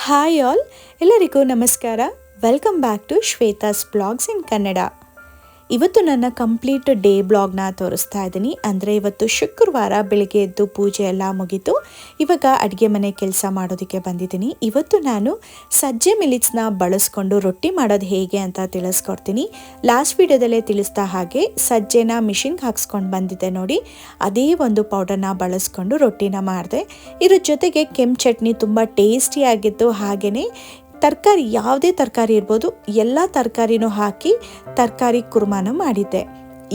Hi all, ಎಲ್ಲರಿಗೂ ನಮಸ್ಕಾರ. Welcome back to Shweta's blogs in Kannada. ಇವತ್ತು ನನ್ನ ಕಂಪ್ಲೀಟ್ ಡೇ ಬ್ಲಾಗ್ನ ತೋರಿಸ್ತಾ ಇದ್ದೀನಿ. ಅಂದರೆ ಇವತ್ತು ಶುಕ್ರವಾರ ಬೆಳಿಗ್ಗೆ ಎದ್ದು ಪೂಜೆ ಎಲ್ಲ ಮುಗಿತು. ಇವಾಗ ಅಡುಗೆ ಮನೆ ಕೆಲಸ ಮಾಡೋದಕ್ಕೆ ಬಂದಿದ್ದೀನಿ. ಇವತ್ತು ನಾನು ಸಜ್ಜೆ ಮಿಲಿಟ್ಸ್ನ ಬಳಸ್ಕೊಂಡು ರೊಟ್ಟಿ ಮಾಡೋದು ಹೇಗೆ ಅಂತ ತಿಳಿಸ್ಕೊಡ್ತೀನಿ. ಲಾಸ್ಟ್ ವಿಡಿಯೋದಲ್ಲೇ ತಿಳಿಸ್ತಾ ಹಾಗೆ ಸಜ್ಜೆನ ಮಿಷಿನ್ಗೆ ಹಾಕ್ಸ್ಕೊಂಡು ಬಂದಿದ್ದೆ ನೋಡಿ, ಅದೇ ಒಂದು ಪೌಡರ್ನ ಬಳಸ್ಕೊಂಡು ರೊಟ್ಟಿನ ಮಾಡಿದೆ. ಇದ್ರ ಜೊತೆಗೆ ಕೆಂಪು ಚಟ್ನಿ ತುಂಬ ಟೇಸ್ಟಿಯಾಗಿತ್ತು. ಹಾಗೆಯೇ ತರಕಾರಿ, ಯಾವುದೇ ತರಕಾರಿ ಇರ್ಬೋದು, ಎಲ್ಲ ತರಕಾರಿನೂ ಹಾಕಿ ತರಕಾರಿ ಕುರ್ಮಾನ ಮಾಡಿದ್ದೆ.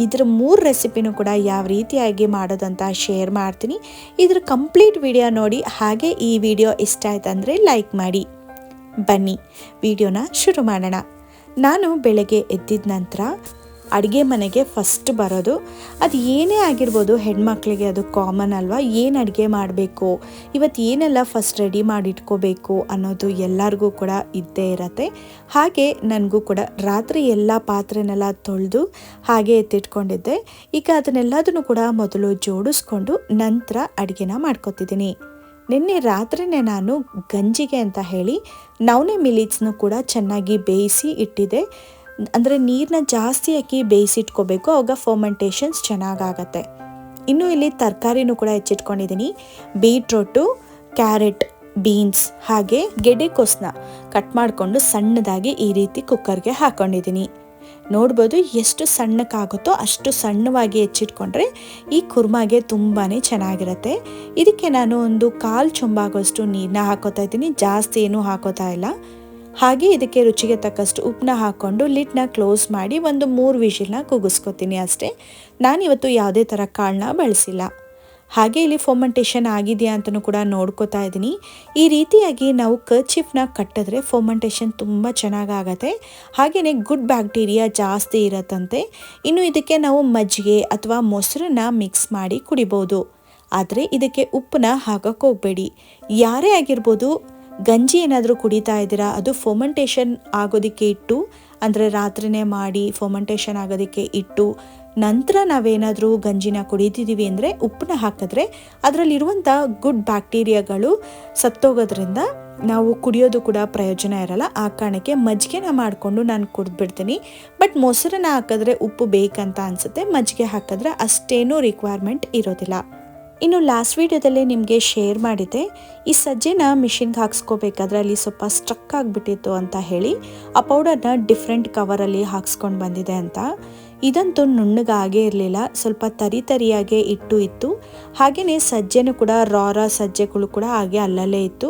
ಇದ್ರ 3 ರೆಸಿಪಿನೂ ಕೂಡ ಯಾವ ರೀತಿಯಾಗಿ ಮಾಡೋದಂತ ಶೇರ್ ಮಾಡ್ತೀನಿ. ಇದ್ರ ಕಂಪ್ಲೀಟ್ ವಿಡಿಯೋ ನೋಡಿ. ಹಾಗೆ ಈ ವಿಡಿಯೋ ಇಷ್ಟ ಆಯ್ತಂದರೆ ಲೈಕ್ ಮಾಡಿ. ಬನ್ನಿ ವಿಡಿಯೋನ ಶುರು ಮಾಡೋಣ. ನಾನು ಬೆಳಗ್ಗೆ ಎದ್ದಿದ ನಂತರ ಅಡುಗೆ ಮನೆಗೆ ಫಸ್ಟ್ ಬರೋದು. ಅದು ಏನೇ ಆಗಿರ್ಬೋದು, ಹೆಣ್ಮಕ್ಳಿಗೆ ಅದು ಕಾಮನ್ ಅಲ್ವಾ. ಏನು ಅಡುಗೆ ಮಾಡಬೇಕು, ಇವತ್ತು ಏನೆಲ್ಲ ಫಸ್ಟ್ ರೆಡಿ ಮಾಡಿಟ್ಕೋಬೇಕು ಅನ್ನೋದು ಎಲ್ಲರಿಗೂ ಕೂಡ ಇದ್ದೇ ಇರತ್ತೆ. ಹಾಗೆ ನನಗೂ ಕೂಡ ರಾತ್ರಿ ಎಲ್ಲ ಪಾತ್ರೆನೆಲ್ಲ ತೊಳೆದು ಹಾಗೆ ಎತ್ತಿಟ್ಕೊಂಡಿದ್ದೆ. ಈಗ ಅದನ್ನೆಲ್ಲದನ್ನು ಕೂಡ ಮೊದಲು ಜೋಡಿಸ್ಕೊಂಡು ನಂತರ ಅಡುಗೆನ ಮಾಡ್ಕೊತಿದ್ದೀನಿ. ನಿನ್ನೆ ರಾತ್ರಿನೇ ನಾನು ಗಂಜಿಗೆ ಅಂತ ಹೇಳಿ ನವಣೆ ಮಿಲಿಟ್ಸ್ನು ಕೂಡ ಚೆನ್ನಾಗಿ ಬೇಯಿಸಿ ಇಟ್ಟಿದ್ದೆ. ಅಂದರೆ ನೀರನ್ನ ಜಾಸ್ತಿ ಹಾಕಿ ಬೇಯಿಸಿಟ್ಕೋಬೇಕು, ಆವಾಗ ಫರ್ಮೆಂಟೇಷನ್ಸ್ ಚೆನ್ನಾಗಾಗತ್ತೆ. ಇನ್ನು ಇಲ್ಲಿ ತರಕಾರಿನೂ ಕೂಡ ಹೆಚ್ಚಿಟ್ಕೊಂಡಿದ್ದೀನಿ. ಬೀಟ್ರೋಟು, ಕ್ಯಾರೆಟ್, ಬೀನ್ಸ್ ಹಾಗೆ ಗೆಡ್ಡೆಕೋಸನ್ನ ಕಟ್ ಮಾಡಿಕೊಂಡು ಸಣ್ಣದಾಗಿ ಈ ರೀತಿ ಕುಕ್ಕರ್ಗೆ ಹಾಕ್ಕೊಂಡಿದ್ದೀನಿ. ನೋಡ್ಬೋದು ಎಷ್ಟು ಸಣ್ಣಕ್ಕಾಗುತ್ತೋ ಅಷ್ಟು ಸಣ್ಣವಾಗಿ ಹೆಚ್ಚಿಟ್ಕೊಂಡ್ರೆ ಈ ಕುರ್ಮಾಗೆ ತುಂಬಾ ಚೆನ್ನಾಗಿರುತ್ತೆ. ಇದಕ್ಕೆ ನಾನು ಒಂದು 1/4 ಚೊಂಬಾಗೋಷ್ಟು ನೀರನ್ನ ಹಾಕೋತಾ ಇದ್ದೀನಿ, ಜಾಸ್ತಿ ಏನೂ ಹಾಕೋತಾ ಇಲ್ಲ. ಹಾಗೆ ಇದಕ್ಕೆ ರುಚಿಗೆ ತಕ್ಕಷ್ಟು ಉಪ್ಪನ್ನ ಹಾಕ್ಕೊಂಡು ಲಿಡ್ನ ಕ್ಲೋಸ್ ಮಾಡಿ ಒಂದು 3 ವಿಷಿಲ್ನ ಕೂಗಿಸ್ಕೊತೀನಿ ಅಷ್ಟೇ. ನಾನಿವತ್ತು ಯಾವುದೇ ಥರ ಕಾಳನ್ನ ಬಳಸಿಲ್ಲ. ಹಾಗೆ ಇಲ್ಲಿ ಫರ್ಮೆಂಟೇಷನ್ ಆಗಿದೆಯಾ ಅಂತಲೂ ಕೂಡ ನೋಡ್ಕೋತಾ ಇದ್ದೀನಿ. ಈ ರೀತಿಯಾಗಿ ನಾವು ಕರ್ಚಿಫ್ನ ಕಟ್ಟಿದ್ರೆ ಫರ್ಮೆಂಟೇಷನ್ ತುಂಬ ಚೆನ್ನಾಗಾಗತ್ತೆ. ಹಾಗೆಯೇ ಗುಡ್ ಬ್ಯಾಕ್ಟೀರಿಯಾ ಜಾಸ್ತಿ ಇರತ್ತಂತೆ. ಇನ್ನು ಇದಕ್ಕೆ ನಾವು ಮಜ್ಜಿಗೆ ಅಥವಾ ಮೊಸರನ್ನ ಮಿಕ್ಸ್ ಮಾಡಿ ಕುಡಿಬೋದು. ಆದರೆ ಇದಕ್ಕೆ ಉಪ್ಪನ್ನ ಹಾಕಕ್ಕೆ ಹೋಗಬೇಡಿ. ಯಾರೇ ಆಗಿರ್ಬೋದು, ಗಂಜಿ ಏನಾದರೂ ಕುಡಿತಾ ಇದ್ದೀರಾ, ಅದು ಫರ್ಮೆಂಟೇಷನ್ ಆಗೋದಕ್ಕೆ ಇಟ್ಟು, ಅಂದರೆ ರಾತ್ರಿನೇ ಮಾಡಿ ಫರ್ಮೆಂಟೇಷನ್ ಆಗೋದಕ್ಕೆ ಇಟ್ಟು ನಂತರ ನಾವೇನಾದರೂ ಗಂಜಿನ ಕುಡಿತಿದ್ದೀವಿ ಅಂದರೆ ಉಪ್ಪನ್ನ ಹಾಕಿದ್ರೆ ಅದರಲ್ಲಿರುವಂಥ ಗುಡ್ ಬ್ಯಾಕ್ಟೀರಿಯಾಗಳು ಸತ್ತೋಗೋದ್ರಿಂದ ನಾವು ಕುಡಿಯೋದು ಕೂಡ ಪ್ರಯೋಜನ ಇರಲ್ಲ. ಆ ಕಾರಣಕ್ಕೆ ಮಜ್ಜಿಗೆನ ಮಾಡಿಕೊಂಡು ನಾನು ಕುಡಿದ್ಬಿಡ್ತೀನಿ. ಬಟ್ ಮೊಸರನ್ನ ಹಾಕಿದ್ರೆ ಉಪ್ಪು ಬೇಕಂತ ಅನಿಸುತ್ತೆ, ಮಜ್ಜಿಗೆ ಹಾಕಿದ್ರೆ ಅಷ್ಟೇನೂ ರಿಕ್ವೈರ್ಮೆಂಟ್ ಇರೋದಿಲ್ಲ. ಇನ್ನು ಲಾಸ್ಟ್ ವಿಡಿಯೋದಲ್ಲೇ ನಿಮಗೆ ಶೇರ್ ಮಾಡಿದ್ದೆ, ಈ ಸಜ್ಜೆನ ಮಿಷಿನ್ಗೆ ಹಾಕ್ಸ್ಕೋಬೇಕಾದ್ರೆ ಅಲ್ಲಿ ಸ್ವಲ್ಪ ಸ್ಟ್ರಕ್ ಆಗಿಬಿಟ್ಟಿತ್ತು ಅಂತ ಹೇಳಿ ಆ ಪೌಡರ್ನ ಡಿಫ್ರೆಂಟ್ ಕವರಲ್ಲಿ ಹಾಕ್ಸ್ಕೊಂಡು ಬಂದಿದೆ ಅಂತ. ಇದಂತೂ ನುಣ್ಣಗಾಗೇ ಇರಲಿಲ್ಲ, ಸ್ವಲ್ಪ ತರಿಯಾಗೇ ಇತ್ತು. ಹಾಗೆಯೇ ಸಜ್ಜೆನೂ ಕೂಡ ರಾ ಸಜ್ಜೆಗಳು ಕೂಡ ಹಾಗೆ ಅಲ್ಲಲ್ಲೇ ಇತ್ತು.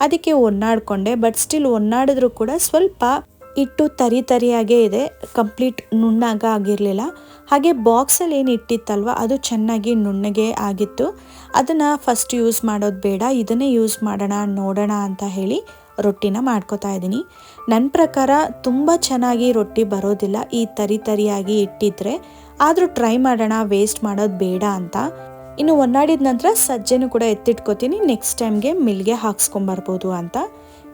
ಅದಕ್ಕೆ ಒನ್ನಾಡಿಕೊಂಡೆ. ಬಟ್ ಸ್ಟಿಲ್ ಒನ್ನಾಡಿದ್ರೂ ಕೂಡ ಸ್ವಲ್ಪ ಇಟ್ಟು ತರಿಯಾಗೇ ಇದೆ, ಕಂಪ್ಲೀಟ್ ನುಣ್ಣಾಗ ಆಗಿರಲಿಲ್ಲ. ಹಾಗೆ ಬಾಕ್ಸಲ್ಲಿ ಏನು ಇಟ್ಟಿತ್ತಲ್ವ ಅದು ಚೆನ್ನಾಗಿ ನುಣ್ಣಗೆ ಆಗಿತ್ತು. ಅದನ್ನು ಫಸ್ಟ್ ಯೂಸ್ ಮಾಡೋದು ಬೇಡ, ಇದನ್ನೇ ಯೂಸ್ ಮಾಡೋಣ ನೋಡೋಣ ಅಂತ ಹೇಳಿ ರೊಟ್ಟಿನ ಮಾಡ್ಕೋತಾ ಇದ್ದೀನಿ. ನನ್ನ ಪ್ರಕಾರ ತುಂಬ ಚೆನ್ನಾಗಿ ರೊಟ್ಟಿ ಬರೋದಿಲ್ಲ ಈ ತರಿಯಾಗಿ ಇಟ್ಟಿದ್ರೆ. ಆದರೂ ಟ್ರೈ ಮಾಡೋಣ, ವೇಸ್ಟ್ ಮಾಡೋದು ಬೇಡ ಅಂತ. ಇನ್ನು ಒನ್ನಾಡಿದ ನಂತರ ಸಜ್ಜೆನೂ ಕೂಡ ಎತ್ತಿಟ್ಕೋತೀನಿ, ನೆಕ್ಸ್ಟ್ ಟೈಮ್ಗೆ ಮಿಲ್ಗೆ ಹಾಕ್ಸ್ಕೊಂಬರ್ಬೋದು ಅಂತ.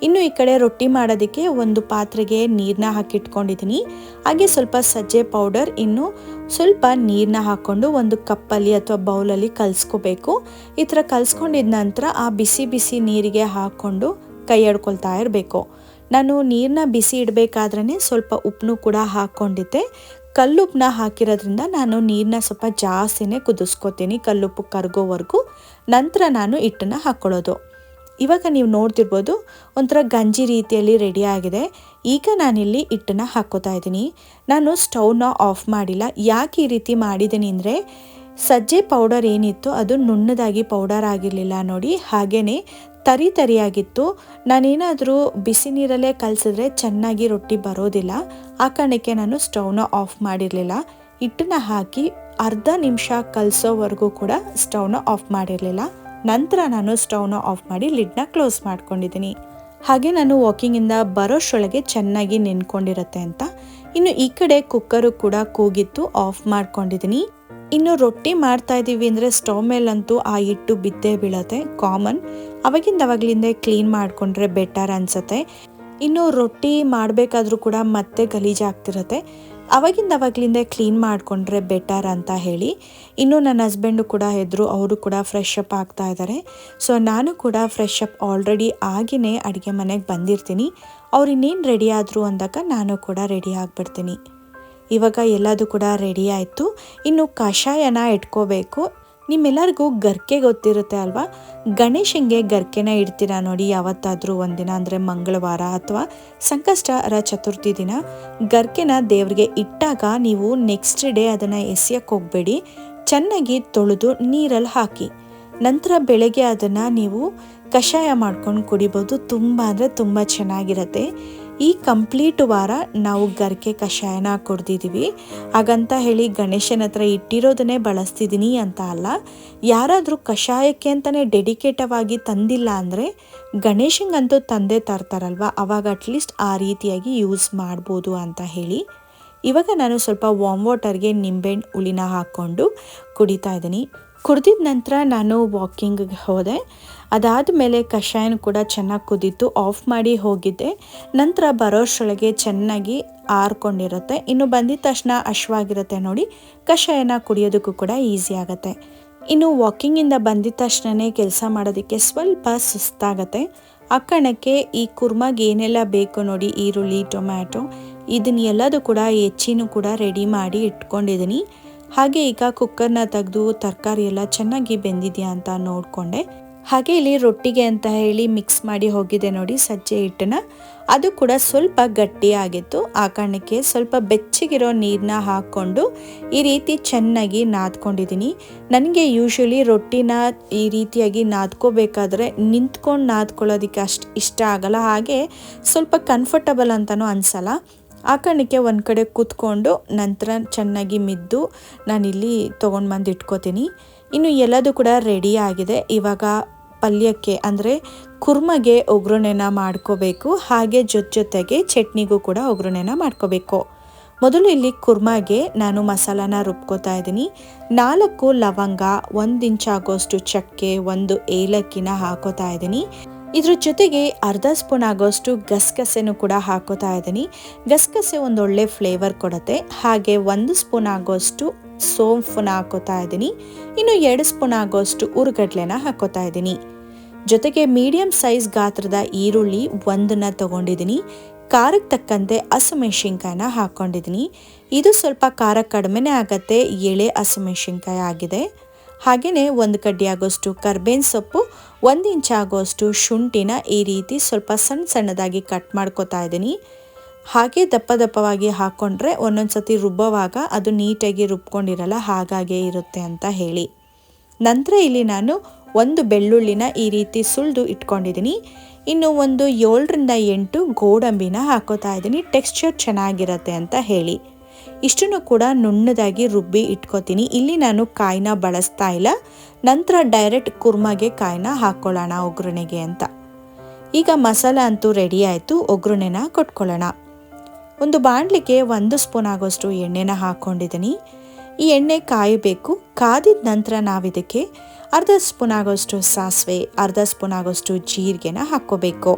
ಇನ್ನು ಈ ಕಡೆ ರೊಟ್ಟಿ ಮಾಡೋದಕ್ಕೆ ಒಂದು ಪಾತ್ರೆಗೆ ನೀರನ್ನ ಹಾಕಿಟ್ಕೊಂಡಿದ್ದೀನಿ. ಹಾಗೆ ಸ್ವಲ್ಪ ಸಜ್ಜೆ ಪೌಡರ್, ಇನ್ನು ಸ್ವಲ್ಪ ನೀರನ್ನ ಹಾಕ್ಕೊಂಡು ಒಂದು ಕಪ್ಪಲ್ಲಿ ಅಥವಾ ಬೌಲಲ್ಲಿ ಕಲಿಸ್ಕೋಬೇಕು. ಈ ಥರ ಕಲಿಸ್ಕೊಂಡಿದ ನಂತರ ಆ ಬಿಸಿ ನೀರಿಗೆ ಹಾಕ್ಕೊಂಡು ಕೈ ಆಡ್ಕೊಳ್ತಾ ಇರಬೇಕು. ನಾನು ನೀರನ್ನ ಬಿಸಿ ಇಡಬೇಕಾದ್ರೇ ಸ್ವಲ್ಪ ಉಪ್ಪನ್ನು ಕೂಡ ಹಾಕ್ಕೊಂಡಿದ್ದೆ. ಕಲ್ಲುಪ್ಪನ್ನ ಹಾಕಿರೋದ್ರಿಂದ ನಾನು ನೀರನ್ನ ಸ್ವಲ್ಪ ಜಾಸ್ತಿನೇ ಕುದಿಸ್ಕೋತೀನಿ, ಕಲ್ಲುಪ್ಪು ಕರಗೋವರೆಗೂ. ನಂತರ ನಾನು ಹಿಟ್ಟನ್ನು ಹಾಕ್ಕೊಳ್ಳೋದು. ಇವಾಗ ನೀವು ನೋಡ್ತಿರ್ಬೋದು ಒಂಥರ ಗಂಜಿ ರೀತಿಯಲ್ಲಿ ರೆಡಿ ಆಗಿದೆ. ಈಗ ನಾನಿಲ್ಲಿ ಹಿಟ್ಟನ್ನು ಹಾಕ್ಕೋತಾ ಇದ್ದೀನಿ. ನಾನು ಸ್ಟವ್ನ ಆಫ್ ಮಾಡಿಲ್ಲ. ಯಾಕೆ ಈ ರೀತಿ ಮಾಡಿದ್ದೀನಿ ಅಂದರೆ ಸಜ್ಜೆ ಪೌಡರ್ ಏನಿತ್ತು ಅದು ನುಣ್ಣದಾಗಿ ಪೌಡರ್ ಆಗಿರಲಿಲ್ಲ ನೋಡಿ, ಹಾಗೆಯೇ ತರಿಯಾಗಿತ್ತು. ನಾನೇನಾದರೂ ಬಿಸಿ ನೀರಲ್ಲೇ ಕಲಸಿದ್ರೆ ಚೆನ್ನಾಗಿ ರೊಟ್ಟಿ ಬರೋದಿಲ್ಲ. ಆ ಕಾರಣಕ್ಕೆ ನಾನು ಸ್ಟವ್ನ ಆಫ್ ಮಾಡಿರಲಿಲ್ಲ. ಹಿಟ್ಟನ್ನ ಹಾಕಿ ಅರ್ಧ ನಿಮಿಷ ಕಲಸೋವರೆಗೂ ಕೂಡ ಸ್ಟವ್ನ ಆಫ್ ಮಾಡಿರಲಿಲ್ಲ. ನಂತರ ನಾನು ಸ್ಟವ್ನ ಆಫ್ ಮಾಡಿ ಲಿಡ್ನ ಕ್ಲೋಸ್ ಮಾಡ್ಕೊಂಡಿದ್ದೀನಿ. ಹಾಗೆ ನಾನು ವಾಕಿಂಗಿಂದ ಬರೋಷ್ಟರೊಳಗೆ ಚೆನ್ನಾಗಿ ನೆನ್ಕೊಂಡಿರುತ್ತೆ ಅಂತ. ಇನ್ನು ಈ ಕಡೆ ಕುಕ್ಕರು ಕೂಡ ಕೂಗಿತ್ತು, ಆಫ್ ಮಾಡ್ಕೊಂಡಿದ್ದೀನಿ. ಇನ್ನು ರೊಟ್ಟಿ ಮಾಡ್ತಾ ಇದ್ದೀವಿ ಅಂದರೆ ಸ್ಟವ್ ಮೇಲಂತೂ ಆ ಹಿಟ್ಟು ಬಿದ್ದೇ ಬೀಳತ್ತೆ, ಕಾಮನ್. ಅವಾಗಿಂದವಾಗ್ಲಿಂದ ಕ್ಲೀನ್ ಮಾಡಿಕೊಂಡ್ರೆ ಬೆಟರ್ ಅನಿಸುತ್ತೆ. ಇನ್ನು ರೊಟ್ಟಿ ಮಾಡಬೇಕಾದ್ರೂ ಕೂಡ ಮತ್ತೆ ಗಲೀಜಾಗ್ತಿರತ್ತೆ. ಅವಾಗಿಂದ ಕ್ಲೀನ್ ಮಾಡಿಕೊಂಡ್ರೆ ಬೆಟರ್ ಅಂತ ಹೇಳಿ. ಇನ್ನು ನನ್ನ ಹಸ್ಬೆಂಡು ಕೂಡ ಇದ್ದರು, ಅವರು ಕೂಡ ಫ್ರೆಶ್ ಅಪ್ ಆಗ್ತಾ ಇದ್ದಾರೆ. ಸೊ ನಾನು ಕೂಡ ಫ್ರೆಶ್ ಅಪ್ ಆಲ್ರೆಡಿ ಆಗಿನೇ ಅಡುಗೆ ಮನೆಗೆ ಬಂದಿರ್ತೀನಿ. ಅವ್ರು ಇನ್ನೇನು ರೆಡಿ ಆದರು ಅಂದಾಗ ನಾನು ಕೂಡ ರೆಡಿ ಆಗಿಬಿಡ್ತೀನಿ. ಇವಾಗ ಎಲ್ಲದೂ ಕೂಡ ರೆಡಿ ಆಯಿತು. ಇನ್ನು ಕಷಾಯನ ಇಟ್ಕೋಬೇಕು. ನಿಮ್ಮೆಲ್ಲರಿಗೂ ಗರ್ಕೆ ಗೊತ್ತಿರುತ್ತೆ ಅಲ್ವಾ? ಗಣೇಶನಿಗೆ ಗರ್ಕೆನ ಇಡ್ತೀರಾ ನೋಡಿ ಯಾವತ್ತಾದರೂ ಒಂದಿನ, ಅಂದರೆ ಮಂಗಳವಾರ ಅಥವಾ ಸಂಕಷ್ಟಹರ ಚತುರ್ಥಿ ದಿನ ಗರ್ಕೆನ ದೇವರಿಗೆ ಇಟ್ಟಾಗ ನೀವು ನೆಕ್ಸ್ಟ್ ಡೇ ಅದನ್ನು ಎಸೆಯಕ್ಕೆ ಹೋಗಬೇಡಿ. ಚೆನ್ನಾಗಿ ತೊಳೆದು ನೀರಲ್ಲಿ ಹಾಕಿ, ನಂತರ ಬೆಳಗ್ಗೆ ಅದನ್ನು ನೀವು ಕಷಾಯ ಮಾಡ್ಕೊಂಡು ಕುಡಿಬೋದು. ತುಂಬ ಅಂದರೆ ತುಂಬ ಚೆನ್ನಾಗಿರುತ್ತೆ. ಈ ಕಂಪ್ಲೀಟ್ ವಾರ ನಾವು ಗರ್ಕೆ ಕಷಾಯನ ಕುಡ್ದಿದ್ದೀವಿ. ಹಾಗಂತ ಹೇಳಿ ಗಣೇಶನ ಹತ್ರ ಇಟ್ಟಿರೋದನ್ನೇ ಬಳಸ್ತಿದ್ದೀನಿ ಅಂತ ಅಲ್ಲ. ಯಾರಾದರೂ ಕಷಾಯಕ್ಕೆ ಅಂತಲೇ ಡೆಡಿಕೇಟಿವ್ ಆಗಿ ತಂದಿಲ್ಲ ಅಂದರೆ ಗಣೇಶಂಗಂತೂ ತಂದೆ ತರ್ತಾರಲ್ವ, ಅವಾಗ ಅಟ್ಲೀಸ್ಟ್ ಆ ರೀತಿಯಾಗಿ ಯೂಸ್ ಮಾಡ್ಬೋದು ಅಂತ ಹೇಳಿ. ಇವಾಗ ನಾನು ಸ್ವಲ್ಪ ವಾಮ್ ವಾಟರ್ಗೆ ನಿಂಬೆಹಣ್ಣು ಹುಳಿನ ಹಾಕ್ಕೊಂಡು ಕುಡಿತಾ ಇದ್ದೀನಿ. ಕುಡಿದಿದ ನಂತರ ನಾನು ವಾಕಿಂಗಿಗೆ ಹೋದೆ. ಅದಾದಮೇಲೆ ಕಷಾಯನ ಕೂಡ ಚೆನ್ನಾಗಿ ಕುದೀತು, ಆಫ್ ಮಾಡಿ ಹೋಗಿದ್ದೆ. ನಂತರ ಬರೋಷ್ಟರೊಳಗೆ ಚೆನ್ನಾಗಿ ಆರ್ಕೊಂಡಿರುತ್ತೆ. ಇನ್ನು ಬಂದಿದ ತಕ್ಷಣ ಹಶ್ವಾಗಿರುತ್ತೆ ನೋಡಿ, ಕಷಾಯನ ಕುಡಿಯೋದಕ್ಕೂ ಕೂಡ ಈಸಿ ಆಗುತ್ತೆ. ಇನ್ನು ವಾಕಿಂಗಿಂದ ಬಂದಿದ ತಕ್ಷಣವೇ ಕೆಲಸ ಮಾಡೋದಕ್ಕೆ ಸ್ವಲ್ಪ ಸುಸ್ತಾಗತ್ತೆ. ಆ ಕಾರಣಕ್ಕೆ ಈ ಕುರ್ಮಾಗೆ ಏನೆಲ್ಲ ಬೇಕು ನೋಡಿ, ಈರುಳ್ಳಿ, ಟೊಮ್ಯಾಟೊ, ಇದನ್ನೆಲ್ಲದೂ ಕೂಡ ಹೆಚ್ಚಿನೂ ಕೂಡ ರೆಡಿ ಮಾಡಿ ಇಟ್ಕೊಂಡಿದ್ದೀನಿ. ಹಾಗೆ ಈಗ ಕುಕ್ಕರ್ನ ತೆಗೆದು ತರಕಾರಿ ಎಲ್ಲ ಚೆನ್ನಾಗಿ ಬೆಂದಿದೆಯಾ ಅಂತ ನೋಡಿಕೊಂಡೆ. ಹಾಗೆ ಇಲ್ಲಿ ರೊಟ್ಟಿಗೆ ಅಂತ ಹೇಳಿ ಮಿಕ್ಸ್ ಮಾಡಿ ಹೋಗಿದೆ ನೋಡಿ ಸಜ್ಜೆ ಹಿಟ್ಟನ್ನ, ಅದು ಕೂಡ ಸ್ವಲ್ಪ ಗಟ್ಟಿಯಾಗಿತ್ತು. ಆ ಕಾರಣಕ್ಕೆ ಸ್ವಲ್ಪ ಬೆಚ್ಚಗಿರೋ ನೀರನ್ನ ಹಾಕ್ಕೊಂಡು ಈ ರೀತಿ ಚೆನ್ನಾಗಿ ನಾದ್ಕೊಂಡಿದ್ದೀನಿ. ನನಗೆ ಯೂಶ್ವಲಿ ರೊಟ್ಟಿನ ಈ ರೀತಿಯಾಗಿ ನಾದ್ಕೋಬೇಕಾದ್ರೆ ನಿಂತ್ಕೊಂಡು ನಾದ್ಕೊಳ್ಳೋದಕ್ಕೆ ಅಷ್ಟು ಇಷ್ಟ ಆಗಲ್ಲ, ಹಾಗೆ ಸ್ವಲ್ಪ ಕಂಫರ್ಟಬಲ್ ಅಂತಲೂ ಅನಿಸಲ್ಲ. ಆ ಕಾರಣಕ್ಕೆ ಒಂದು ಕಡೆ ಕೂತ್ಕೊಂಡು ನಂತರ ಚೆನ್ನಾಗಿ ಮಿದ್ದು ನಾನಿಲ್ಲಿ ತೊಗೊಂಡು ಬಂದು ಇಟ್ಕೋತೀನಿ. ಇನ್ನು ಎಲ್ಲದೂ ಕೂಡ ರೆಡಿ ಆಗಿದೆ. ಇವಾಗ ಪಲ್ಯಕ್ಕೆ ಅಂದರೆ ಕುರ್ಮಗೆ ಒಗ್ಗರಣೆನ ಮಾಡ್ಕೋಬೇಕು. ಹಾಗೆ ಜೊತೆಗೆ ಚಟ್ನಿಗೂ ಕೂಡ ಒಗ್ಗರಣೆನ ಮಾಡ್ಕೋಬೇಕು. ಮೊದಲು ಇಲ್ಲಿ ಕುರ್ಮಗೆ ನಾನು ಮಸಾಲಾನ ರುಬ್ಕೋತಾ ಇದ್ದೀನಿ. 4 ಲವಂಗ, 1 ಇಂಚ್ ಆಗೋಷ್ಟು ಚಕ್ಕೆ, 1 ಏಲಕ್ಕಿನ ಹಾಕೋತಾ ಇದ್ದೀನಿ. ಇದ್ರ ಜೊತೆಗೆ ಅರ್ಧ ಸ್ಪೂನ್ ಆಗೋಷ್ಟು ಗಸಗಸೆನೂ ಕೂಡ ಹಾಕೋತಾ ಇದ್ದೀನಿ. ಗಸಗಸೆ ಒಂದೊಳ್ಳೆ ಫ್ಲೇವರ್ ಕೊಡುತ್ತೆ. ಹಾಗೆ 1 ಸ್ಪೂನ್ ಆಗೋಷ್ಟು ಸೋಂಫನ್ನ ಹಾಕೋತಾ ಇದ್ದೀನಿ. ಇನ್ನು 2 ಸ್ಪೂನ್ ಆಗೋಷ್ಟು ಹುರ್ಗಡ್ಲೆನ ಹಾಕೋತಾ ಇದ್ದೀನಿ. ಜೊತೆಗೆ ಮೀಡಿಯಂ ಸೈಜ್ ಗಾತ್ರದ ಈರುಳ್ಳಿ 1ನ ತಗೊಂಡಿದ್ದೀನಿ. ಖಾರಕ್ಕೆ ತಕ್ಕಂತೆ ಹಸಿಮೆಣಸಿನ್ಕಾಯಿನ ಹಾಕ್ಕೊಂಡಿದ್ದೀನಿ. ಇದು ಸ್ವಲ್ಪ ಖಾರ ಕಡಿಮೆನೇ ಆಗುತ್ತೆ, ಎಳೆ ಹಸಿಮೆಣಸಿನ್ಕಾಯಿ ಆಗಿದೆ. ಹಾಗೆಯೇ 1 ಕಡ್ಡಿ ಆಗೋಷ್ಟು ಕರ್ಬೇವಿನ ಸೊಪ್ಪು, 1 ಇಂಚ್ ಆಗೋಷ್ಟು ಶುಂಠಿನ ಈ ರೀತಿ ಸ್ವಲ್ಪ ಸಣ್ಣದಾಗಿ ಕಟ್ ಮಾಡ್ಕೋತಾ ಇದ್ದೀನಿ. ಹಾಗೆ ದಪ್ಪವಾಗಿ ಹಾಕ್ಕೊಂಡ್ರೆ ಒಂದೊಂದು ಸತಿ ರುಬ್ಬುವಾಗ ಅದು ನೀಟಾಗಿ ರುಬ್ಕೊಂಡಿರಲ್ಲ, ಹಾಗಾಗೇ ಇರುತ್ತೆ ಅಂತ ಹೇಳಿ. ನಂತರ ಇಲ್ಲಿ ನಾನು 1 ಬೆಳ್ಳುಳ್ಳಿನ ಈ ರೀತಿ ಸುಲಿದು ಇಟ್ಕೊಂಡಿದ್ದೀನಿ. ಇನ್ನು ಒಂದು 7ರಿಂದ 8 ಗೋಡಂಬಿನ ಹಾಕೋತಾ ಇದ್ದೀನಿ, ಟೆಕ್ಸ್ಚರ್ ಚೆನ್ನಾಗಿರುತ್ತೆ ಅಂತ ಹೇಳಿ. ಇಷ್ಟನ್ನು ಕೂಡ ನುಣ್ಣದಾಗಿ ರುಬ್ಬಿ ಇಟ್ಕೋತೀನಿ. ಇಲ್ಲಿ ನಾನು ಕಾಯಿನ ಬಳಸ್ತಾ ಇಲ್ಲ, ನಂತರ ಡೈರೆಕ್ಟ್ ಕುರ್ಮಗೆ ಕಾಯಿನ ಹಾಕ್ಕೊಳ್ಳೋಣ ಒಗ್ಗರಣೆಗೆ ಅಂತ. ಈಗ ಮಸಾಲ ಅಂತೂ ರೆಡಿ ಆಯಿತು, ಒಗ್ಗರಣೆನ ಕೊಟ್ಕೊಳ್ಳೋಣ. ಒಂದು ಬಾಣಲಿಗೆ 1 ಸ್ಪೂನ್ ಆಗೋಷ್ಟು ಎಣ್ಣೆನ ಹಾಕ್ಕೊಂಡಿದ್ದೀನಿ. ಈ ಎಣ್ಣೆ ಕಾಯಬೇಕು. ಕಾದಿದ ನಂತರ ನಾವಿದಕ್ಕೆ ಅರ್ಧ ಸ್ಪೂನ್ ಆಗೋಷ್ಟು ಸಾಸಿವೆ, ಅರ್ಧ ಸ್ಪೂನ್ ಆಗೋಷ್ಟು ಜೀರಿಗೆನ ಹಾಕ್ಕೋಬೇಕು.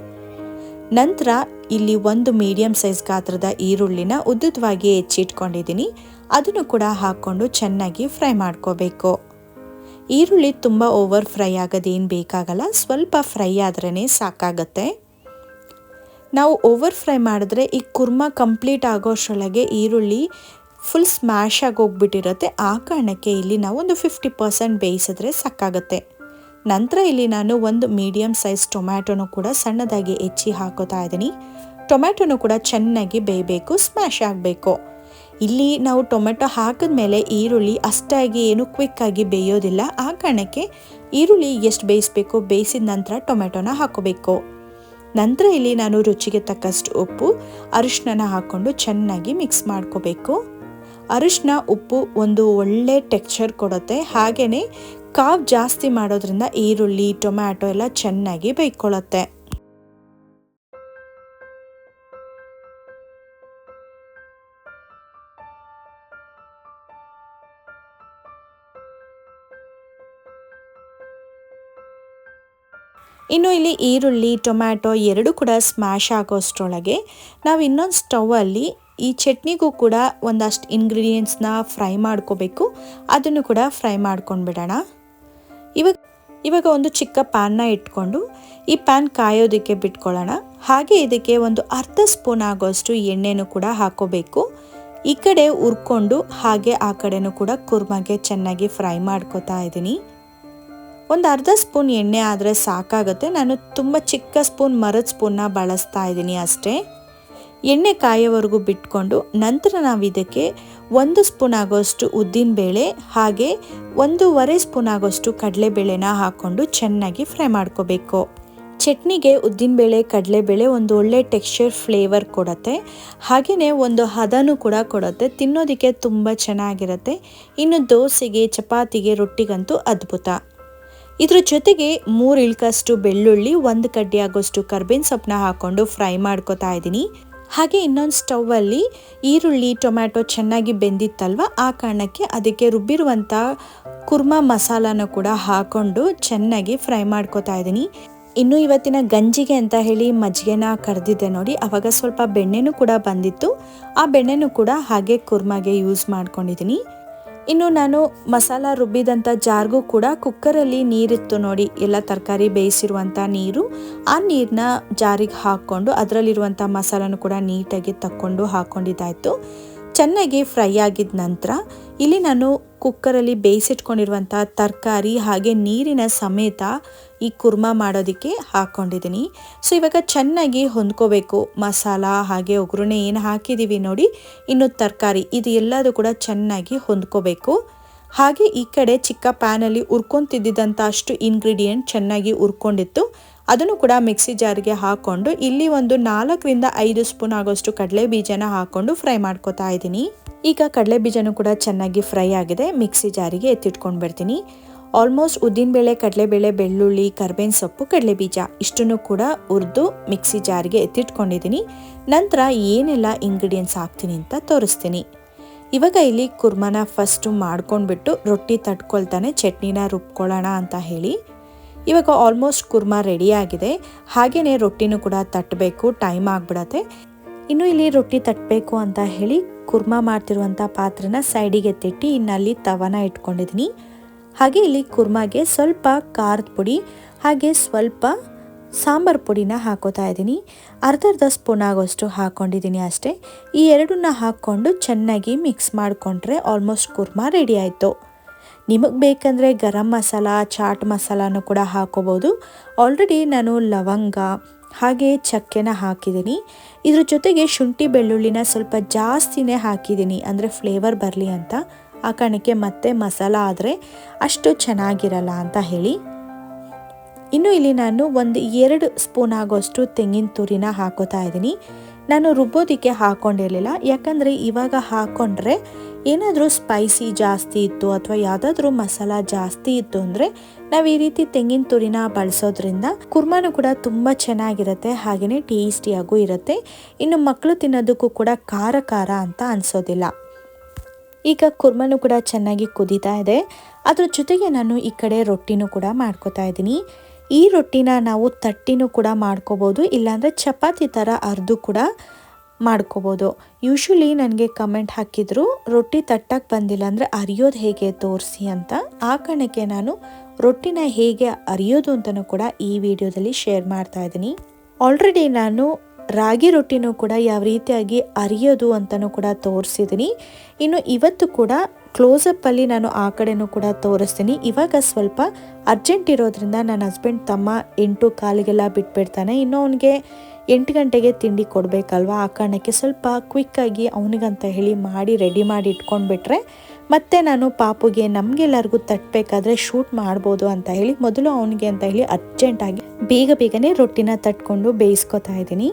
ನಂತರ ಇಲ್ಲಿ 1 ಮೀಡಿಯಂ ಸೈಜ್ ಗಾತ್ರದ ಈರುಳ್ಳಿನ ಉದ್ದುದವಾಗಿ ಹೆಚ್ಚಿಟ್ಕೊಂಡಿದ್ದೀನಿ. ಅದನ್ನು ಕೂಡ ಹಾಕ್ಕೊಂಡು ಚೆನ್ನಾಗಿ ಫ್ರೈ ಮಾಡ್ಕೋಬೇಕು. ಈರುಳ್ಳಿ ತುಂಬ ಓವರ್ ಫ್ರೈ ಆಗೋದೇನು ಬೇಕಾಗಲ್ಲ, ಸ್ವಲ್ಪ ಫ್ರೈ ಆದ್ರೇ ಸಾಕಾಗತ್ತೆ. ನಾವು ಓವರ್ ಫ್ರೈ ಮಾಡಿದ್ರೆ ಈ ಕುರ್ಮಾ ಕಂಪ್ಲೀಟ್ ಆಗೋಷ್ಟರೊಳಗೆ ಈರುಳ್ಳಿ ಫುಲ್ ಸ್ಮ್ಯಾಶ್ ಆಗಿ ಹೋಗ್ಬಿಟ್ಟಿರುತ್ತೆ. ಆ ಕಾರಣಕ್ಕೆ ಇಲ್ಲಿ ನಾವು ಒಂದು 50% ಬೇಯಿಸಿದ್ರೆ ಸಾಕಾಗುತ್ತೆ. ನಂತರ ಇಲ್ಲಿ ನಾನು 1 ಮೀಡಿಯಂ ಸೈಜ್ ಟೊಮ್ಯಾಟೊನು ಕೂಡ ಸಣ್ಣದಾಗಿ ಹೆಚ್ಚಿ ಹಾಕೋತಾ ಇದ್ದೀನಿ. ಟೊಮ್ಯಾಟೊನು ಕೂಡ ಚೆನ್ನಾಗಿ ಬೇಯಬೇಕು, ಸ್ಮ್ಯಾಶ್ ಆಗಬೇಕು. ಇಲ್ಲಿ ನಾವು ಟೊಮೆಟೊ ಹಾಕಿದ್ಮೇಲೆ ಈರುಳ್ಳಿ ಅಷ್ಟಾಗಿ ಏನು ಕ್ವಿಕ್ಕಾಗಿ ಬೇಯೋದಿಲ್ಲ. ಆ ಕಾರಣಕ್ಕೆ ಈರುಳ್ಳಿ ಎಷ್ಟು ಬೇಯಿಸಬೇಕು, ಬೇಯಿಸಿದ ನಂತರ ಟೊಮೆಟೊನ ಹಾಕೋಬೇಕು. ನಂತರ ಇಲ್ಲಿ ನಾನು ರುಚಿಗೆ ತಕ್ಕಷ್ಟು ಉಪ್ಪು, ಅರಿಶಿನ ಹಾಕ್ಕೊಂಡು ಚೆನ್ನಾಗಿ ಮಿಕ್ಸ್ ಮಾಡ್ಕೋಬೇಕು. ಅರಿಶಿನ ಉಪ್ಪು ಒಂದು ಒಳ್ಳೆ ಟೆಕ್ಸ್ಚರ್ ಕೊಡುತ್ತೆ. ಹಾಗೆಯೇ ಕಾವು ಜಾಸ್ತಿ ಮಾಡೋದ್ರಿಂದ ಈರುಳ್ಳಿ ಟೊಮ್ಯಾಟೊ ಎಲ್ಲ ಚೆನ್ನಾಗಿ ಬೇಯ್ಕೊಳ್ಳುತ್ತೆ. ಇನ್ನು ಇಲ್ಲಿ ಈರುಳ್ಳಿ ಟೊಮ್ಯಾಟೊ 2 ಕೂಡ ಸ್ಮ್ಯಾಶ್ ಆಗೋಷ್ಟರೊಳಗೆ ನಾವು ಇನ್ನೊಂದು ಸ್ಟವಲ್ಲಿ ಈ ಚಟ್ನಿಗೂ ಕೂಡ ಒಂದಷ್ಟು ಇಂಗ್ರೀಡಿಯೆಂಟ್ಸ್ನ ಫ್ರೈ ಮಾಡ್ಕೋಬೇಕು. ಅದನ್ನು ಕೂಡ ಫ್ರೈ ಮಾಡ್ಕೊಂಡ್ಬಿಡೋಣ. ಇವಾಗ ಒಂದು ಚಿಕ್ಕ ಪ್ಯಾನ್ನ ಇಟ್ಕೊಂಡು ಈ ಪ್ಯಾನ್ ಕಾಯೋದಕ್ಕೆ ಬಿಟ್ಕೊಳ್ಳೋಣ. ಹಾಗೆ ಇದಕ್ಕೆ ಒಂದು ಅರ್ಧ ಸ್ಪೂನ್ ಆಗೋಷ್ಟು ಎಣ್ಣೆನೂ ಕೂಡ ಹಾಕೋಬೇಕು. ಈ ಕಡೆ ಹುರ್ಕೊಂಡು ಹಾಗೆ ಆ ಕಡೆನೂ ಕೂಡ ಕುರ್ಮಾಗೆ ಚೆನ್ನಾಗಿ ಫ್ರೈ ಮಾಡ್ಕೋತಾ ಇದ್ದೀನಿ. ಒಂದು ಅರ್ಧ ಸ್ಪೂನ್ ಎಣ್ಣೆ ಆದರೆ ಸಾಕಾಗುತ್ತೆ. ನಾನು ತುಂಬ ಚಿಕ್ಕ ಸ್ಪೂನ್ ಮರದ ಸ್ಪೂನ್ನ ಬಳಸ್ತಾ ಇದ್ದೀನಿ ಅಷ್ಟೇ. ಎಣ್ಣೆ ಕಾಯೋವರೆಗೂ ಬಿಟ್ಕೊಂಡು ನಂತರ ನಾವು ಇದಕ್ಕೆ 1 ಸ್ಪೂನ್ ಆಗೋಷ್ಟು ಉದ್ದಿನಬೇಳೆ ಹಾಗೆ 1.5 ಸ್ಪೂನ್ ಆಗೋಷ್ಟು ಕಡಲೆಬೇಳೆನ ಹಾಕ್ಕೊಂಡು ಚೆನ್ನಾಗಿ ಫ್ರೈ ಮಾಡ್ಕೋಬೇಕು. ಚಟ್ನಿಗೆ ಉದ್ದಿನಬೇಳೆ ಕಡಲೆಬೇಳೆ ಒಂದು ಒಳ್ಳೆ ಟೆಕ್ಸ್ಚರ್ ಫ್ಲೇವರ್ ಕೊಡುತ್ತೆ. ಹಾಗೆಯೇ ಒಂದು ಹದನೂ ಕೂಡ ಕೊಡುತ್ತೆ. ತಿನ್ನೋದಕ್ಕೆ ತುಂಬ ಚೆನ್ನಾಗಿರುತ್ತೆ. ಇನ್ನು ದೋಸೆಗೆ ಚಪಾತಿಗೆ ರೊಟ್ಟಿಗಂತೂ ಅದ್ಭುತ. ಇದ್ರ ಜೊತೆಗೆ 3 ಇಳ್ಕಷ್ಟು ಬೆಳ್ಳುಳ್ಳಿ 1 ಕಡ್ಡಿ ಆಗೋಷ್ಟು ಕರ್ಬೇವಿನ ಸೊಪ್ಪನ್ನ ಹಾಕ್ಕೊಂಡು ಫ್ರೈ ಮಾಡ್ಕೋತಾ ಇದ್ದೀನಿ. ಹಾಗೆ ಇನ್ನೊಂದು ಸ್ಟವ್ವಲ್ಲಿ ಈರುಳ್ಳಿ ಟೊಮ್ಯಾಟೊ ಚೆನ್ನಾಗಿ ಬೆಂದಿತ್ತಲ್ವ, ಆ ಕಾರಣಕ್ಕೆ ಅದಕ್ಕೆ ರುಬ್ಬಿರುವಂಥ ಕುರ್ಮಾ ಮಸಾಲಾನ ಕೂಡ ಹಾಕ್ಕೊಂಡು ಚೆನ್ನಾಗಿ ಫ್ರೈ ಮಾಡ್ಕೋತಾ ಇದ್ದೀನಿ. ಇನ್ನು ಇವತ್ತಿನ ಗಂಜಿಗೆ ಅಂತ ಹೇಳಿ ಮಜ್ಜಿಗೆನ ಕರೆದಿದ್ದೆ ನೋಡಿ, ಆವಾಗ ಸ್ವಲ್ಪ ಬೆಣ್ಣೆನೂ ಕೂಡ ಬಂದಿತ್ತು. ಆ ಬೆಣ್ಣೆನೂ ಕೂಡ ಹಾಗೆ ಕುರ್ಮಾಗೆ ಯೂಸ್ ಮಾಡ್ಕೊಂಡಿದ್ದೀನಿ. ಇನ್ನು ನಾನು ಮಸಾಲ ರುಬ್ಬಿದಂಥ ಜಾರ್ಗೂ ಕೂಡ ಕುಕ್ಕರಲ್ಲಿ ನೀರಿತ್ತು ನೋಡಿ, ಎಲ್ಲ ತರಕಾರಿ ಬೇಯಿಸಿರುವಂಥ ನೀರು. ಆ ನೀರನ್ನ ಜಾರಿಗೆ ಹಾಕ್ಕೊಂಡು ಅದರಲ್ಲಿರುವಂಥ ಮಸಾಲನೂ ಕೂಡ ನೀಟಾಗಿ ತಕ್ಕೊಂಡು ಹಾಕ್ಕೊಂಡಿದ್ದಾಯಿತು. ಚೆನ್ನಾಗಿ ಫ್ರೈ ಆಗಿದ ನಂತರ ಇಲ್ಲಿ ನಾನು ಕುಕ್ಕರಲ್ಲಿ ಬೇಯಿಸಿಟ್ಕೊಂಡಿರುವಂಥ ತರಕಾರಿ ಹಾಗೆ ನೀರಿನ ಸಮೇತ ಈ ಕುರ್ಮಾ ಮಾಡೋದಕ್ಕೆ ಹಾಕ್ಕೊಂಡಿದ್ದೀನಿ. ಸೊ ಇವಾಗ ಚೆನ್ನಾಗಿ ಹೊಂದ್ಕೋಬೇಕು. ಮಸಾಲ ಹಾಗೆ ಒಗ್ಗರಣೆ ಏನು ಹಾಕಿದ್ದೀವಿ ನೋಡಿ, ಇನ್ನು ತರಕಾರಿ ಇದು ಎಲ್ಲದೂ ಕೂಡ ಚೆನ್ನಾಗಿ ಹೊಂದ್ಕೋಬೇಕು. ಹಾಗೆ ಈ ಕಡೆ ಚಿಕ್ಕ ಪ್ಯಾನಲ್ಲಿ ಹುರ್ಕೊಂತಿದ್ದಂಥ ಅಷ್ಟು ಇಂಗ್ರೀಡಿಯೆಂಟ್ ಚೆನ್ನಾಗಿ ಹುರ್ಕೊಂಡಿತ್ತು. ಅದನ್ನು ಕೂಡ ಮಿಕ್ಸಿ ಜಾರಿಗೆ ಹಾಕ್ಕೊಂಡು ಇಲ್ಲಿ ಒಂದು 4ರಿಂದ 5 ಸ್ಪೂನ್ ಆಗೋಷ್ಟು ಕಡಲೆ ಬೀಜನ ಹಾಕ್ಕೊಂಡು ಫ್ರೈ ಮಾಡ್ಕೋತಾ ಇದ್ದೀನಿ. ಈಗ ಕಡಲೆ ಬೀಜನೂ ಕೂಡ ಚೆನ್ನಾಗಿ ಫ್ರೈ ಆಗಿದೆ. ಮಿಕ್ಸಿ ಜಾರಿಗೆ ಎತ್ತಿಟ್ಕೊಂಡು ಬಿಡ್ತೀನಿ. ಆಲ್ಮೋಸ್ಟ್ ಉದ್ದಿನಬೇಳೆ ಕಡಲೆಬೇಳೆ ಬೆಳ್ಳುಳ್ಳಿ ಕರ್ಬೇವಿನ ಸೊಪ್ಪು ಕಡಲೆಬೀಜ ಇಷ್ಟನ್ನು ಕೂಡ ಹುರಿದು ಮಿಕ್ಸಿ ಜಾರಿಗೆ ಎತ್ತಿಟ್ಕೊಂಡಿದ್ದೀನಿ. ನಂತರ ಏನೆಲ್ಲ ಇಂಗ್ರೀಡಿಯೆಂಟ್ಸ್ ಹಾಕ್ತೀನಿ ಅಂತ ತೋರಿಸ್ತೀನಿ. ಇವಾಗ ಇಲ್ಲಿ ಕುರ್ಮಾನ ಫಸ್ಟು ಮಾಡ್ಕೊಂಡ್ಬಿಟ್ಟು ರೊಟ್ಟಿ ತಟ್ಕೊಳ್ತಾನೆ ಚಟ್ನಿನ ರುಬ್ಕೊಳ್ಳೋಣ ಅಂತ ಹೇಳಿ. ಇವಾಗ ಆಲ್ಮೋಸ್ಟ್ ಕುರ್ಮಾ ರೆಡಿ ಆಗಿದೆ. ಹಾಗೆಯೇ ರೊಟ್ಟಿನೂ ಕೂಡ ತಟ್ಟಬೇಕು, ಟೈಮ್ ಆಗಿಬಿಡತ್ತೆ. ಇನ್ನು ಇಲ್ಲಿ ರೊಟ್ಟಿ ತಟ್ಟಬೇಕು ಅಂತ ಹೇಳಿ ಕುರ್ಮಾ ಮಾಡ್ತಿರುವಂಥ ಪಾತ್ರೆನ ಸೈಡಿಗೆ ಎತ್ತಿಟ್ಟು ಇನ್ನಲ್ಲಿ ತವನ ಇಟ್ಕೊಂಡಿದ್ದೀನಿ. ಹಾಗೆ ಇಲ್ಲಿ ಕುರ್ಮಾಗೆ ಸ್ವಲ್ಪ ಖಾರದ ಪುಡಿ ಹಾಗೆ ಸ್ವಲ್ಪ ಸಾಂಬಾರು ಪುಡಿನ ಹಾಕೋತಾ ಇದ್ದೀನಿ. ಅರ್ಧ ಸ್ಪೂನ್ ಆಗೋಷ್ಟು ಹಾಕ್ಕೊಂಡಿದ್ದೀನಿ ಅಷ್ಟೇ. ಈ ಎರಡನ್ನ ಹಾಕ್ಕೊಂಡು ಚೆನ್ನಾಗಿ ಮಿಕ್ಸ್ ಮಾಡಿಕೊಂಡ್ರೆ ಆಲ್ಮೋಸ್ಟ್ ಕುರ್ಮಾ ರೆಡಿ ಆಯಿತು. ನಿಮಗೆ ಬೇಕಂದರೆ ಗರಂ ಮಸಾಲ ಚಾಟ್ ಮಸಾಲಾನು ಕೂಡ ಹಾಕೋಬೋದು. ಆಲ್ರೆಡಿ ನಾನು ಲವಂಗ ಹಾಗೆ ಚಕ್ಕೆನ ಹಾಕಿದ್ದೀನಿ. ಇದ್ರ ಜೊತೆಗೆ ಶುಂಠಿ ಬೆಳ್ಳುಳ್ಳಿನ ಸ್ವಲ್ಪ ಜಾಸ್ತಿನೇ ಹಾಕಿದ್ದೀನಿ, ಅಂದರೆ ಫ್ಲೇವರ್ ಬರಲಿ ಅಂತ. ಆ ಕಾರಣಕ್ಕೆ ಮತ್ತೆ ಮಸಾಲ ಆದರೆ ಅಷ್ಟು ಚೆನ್ನಾಗಿರಲ್ಲ ಅಂತ ಹೇಳಿ. ಇನ್ನು ಇಲ್ಲಿ ನಾನು 1-2 ಸ್ಪೂನ್ ಆಗೋಷ್ಟು ತೆಂಗಿನ ತುರಿನ ಹಾಕೋತಾ ಇದ್ದೀನಿ. ನಾನು ರುಬ್ಬೋದಕ್ಕೆ ಹಾಕ್ಕೊಂಡಿರಲಿಲ್ಲ, ಯಾಕಂದರೆ ಇವಾಗ ಹಾಕ್ಕೊಂಡ್ರೆ ಏನಾದರೂ ಸ್ಪೈಸಿ ಜಾಸ್ತಿ ಇತ್ತು ಅಥವಾ ಯಾವುದಾದ್ರೂ ಮಸಾಲ ಜಾಸ್ತಿ ಇತ್ತು ಅಂದರೆ ನಾವು ಈ ರೀತಿ ತೆಂಗಿನ ತುರಿನ ಬಳಸೋದ್ರಿಂದ ಕುರ್ಮಾನು ಕೂಡ ತುಂಬ ಚೆನ್ನಾಗಿರುತ್ತೆ, ಹಾಗೆಯೇ ಟೇಸ್ಟಿಯಾಗೂ ಇರುತ್ತೆ. ಇನ್ನು ಮಕ್ಕಳು ತಿನ್ನೋದಕ್ಕೂ ಕೂಡ ಖಾರ ಖಾರ ಅಂತ ಅನಿಸೋದಿಲ್ಲ. ಈಗ ಕುರ್ಮಾನು ಕೂಡ ಚೆನ್ನಾಗಿ ಕುದೀತಾ ಇದೆ. ಅದ್ರ ಜೊತೆಗೆ ನಾನು ಈ ಕಡೆ ರೊಟ್ಟಿನೂ ಕೂಡ ಮಾಡ್ಕೋತಾ ಇದ್ದೀನಿ. ಈ ರೊಟ್ಟಿನ ನಾವು ತಟ್ಟಿನೂ ಕೂಡ ಮಾಡ್ಕೋಬೋದು, ಇಲ್ಲಾಂದರೆ ಚಪಾತಿ ಥರ ಅರ್ದು ಕೂಡ ಮಾಡ್ಕೋಬೋದು. ಯೂಶ್ವಲಿ ನನಗೆ ಕಮೆಂಟ್ ಹಾಕಿದ್ರು ರೊಟ್ಟಿ ತಟ್ಟಕ್ಕೆ ಬಂದಿಲ್ಲ ಅಂದರೆ ಅರಿಯೋದು ಹೇಗೆ ತೋರಿಸಿ ಅಂತ. ಆ ಕಾರಣಕ್ಕೆ ನಾನು ರೊಟ್ಟಿನ ಹೇಗೆ ಅರಿಯೋದು ಅಂತಲೂ ಕೂಡ ಈ ವಿಡಿಯೋದಲ್ಲಿ ಶೇರ್ ಮಾಡ್ತಾ ಇದ್ದೀನಿ. ಆಲ್ರೆಡಿ ನಾನು ರಾಗಿ ರೊಟ್ಟಿನೂ ಕೂಡ ಯಾವ ರೀತಿಯಾಗಿ ಅರಿಯೋದು ಅಂತಲೂ ಕೂಡ ತೋರಿಸಿದ್ದೀನಿ. ಇನ್ನು ಇವತ್ತು ಕೂಡ ಕ್ಲೋಸಪ್ಪಲ್ಲಿ ನಾನು ಆ ಕಡೆನೂ ಕೂಡ ತೋರಿಸ್ತೀನಿ. ಇವಾಗ ಸ್ವಲ್ಪ ಅರ್ಜೆಂಟ್ ಇರೋದ್ರಿಂದ ನನ್ನ ಹಸ್ಬೆಂಡ್ ತಮ್ಮ 8:15 ಬಿಟ್ಬಿಡ್ತಾನೆ. ಇನ್ನು ಅವನಿಗೆ 8 ಗಂಟೆಗೆ ತಿಂಡಿ ಕೊಡಬೇಕಲ್ವ, ಆ ಕಾರಣಕ್ಕೆ ಸ್ವಲ್ಪ ಕ್ವಿಕ್ಕಾಗಿ ಅವನಿಗಂತ ಹೇಳಿ ಮಾಡಿ ರೆಡಿ ಮಾಡಿ ಇಟ್ಕೊಂಡ್ಬಿಟ್ರೆ ಮತ್ತೆ ನಾನು ಪಾಪುಗೆ ನಮಗೆಲ್ಲರಿಗೂ ತಟ್ಟಬೇಕಾದ್ರೆ ಶೂಟ್ ಮಾಡ್ಬೋದು ಅಂತ ಹೇಳಿ ಮೊದಲು ಅವನಿಗೆ ಅಂತ ಹೇಳಿ ಅರ್ಜೆಂಟಾಗಿ ಬೇಗನೆ ರೊಟ್ಟಿನ ತಟ್ಕೊಂಡು ಬೇಯಿಸ್ಕೊತಾ ಇದ್ದೀನಿ.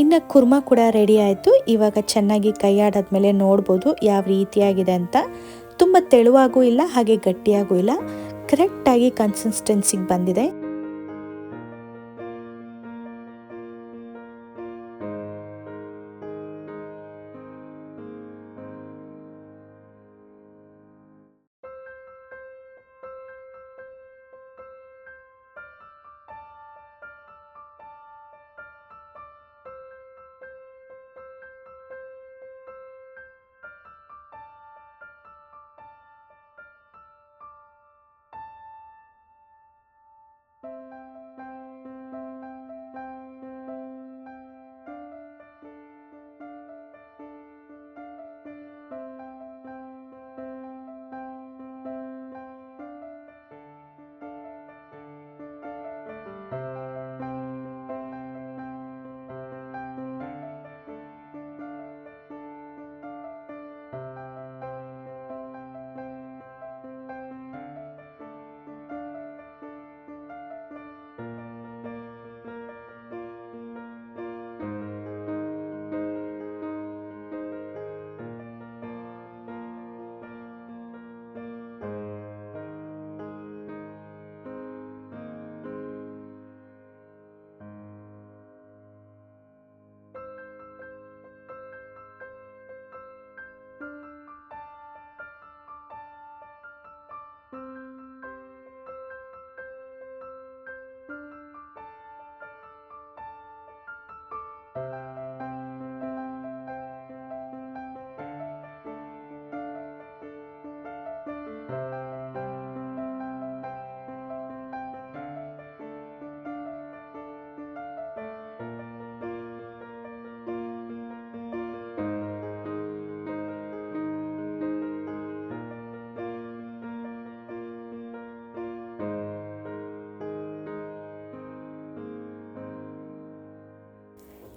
ಇನ್ನು ಕುರ್ಮಾ ಕೂಡ ರೆಡಿ ಆಯಿತು. ಇವಾಗ ಚೆನ್ನಾಗಿ ಕೈ ಆಡಾದ್ಮೇಲೆ ನೋಡ್ಬೋದು ಯಾವ ರೀತಿಯಾಗಿದೆ ಅಂತ. ತುಂಬ ತೆಳುವಾಗೂ ಇಲ್ಲ ಹಾಗೆ ಗಟ್ಟಿಯಾಗೂ ಇಲ್ಲ, ಕರೆಕ್ಟಾಗಿ ಕನ್ಸಿಸ್ಟೆನ್ಸಿಗೆ ಬಂದಿದೆ.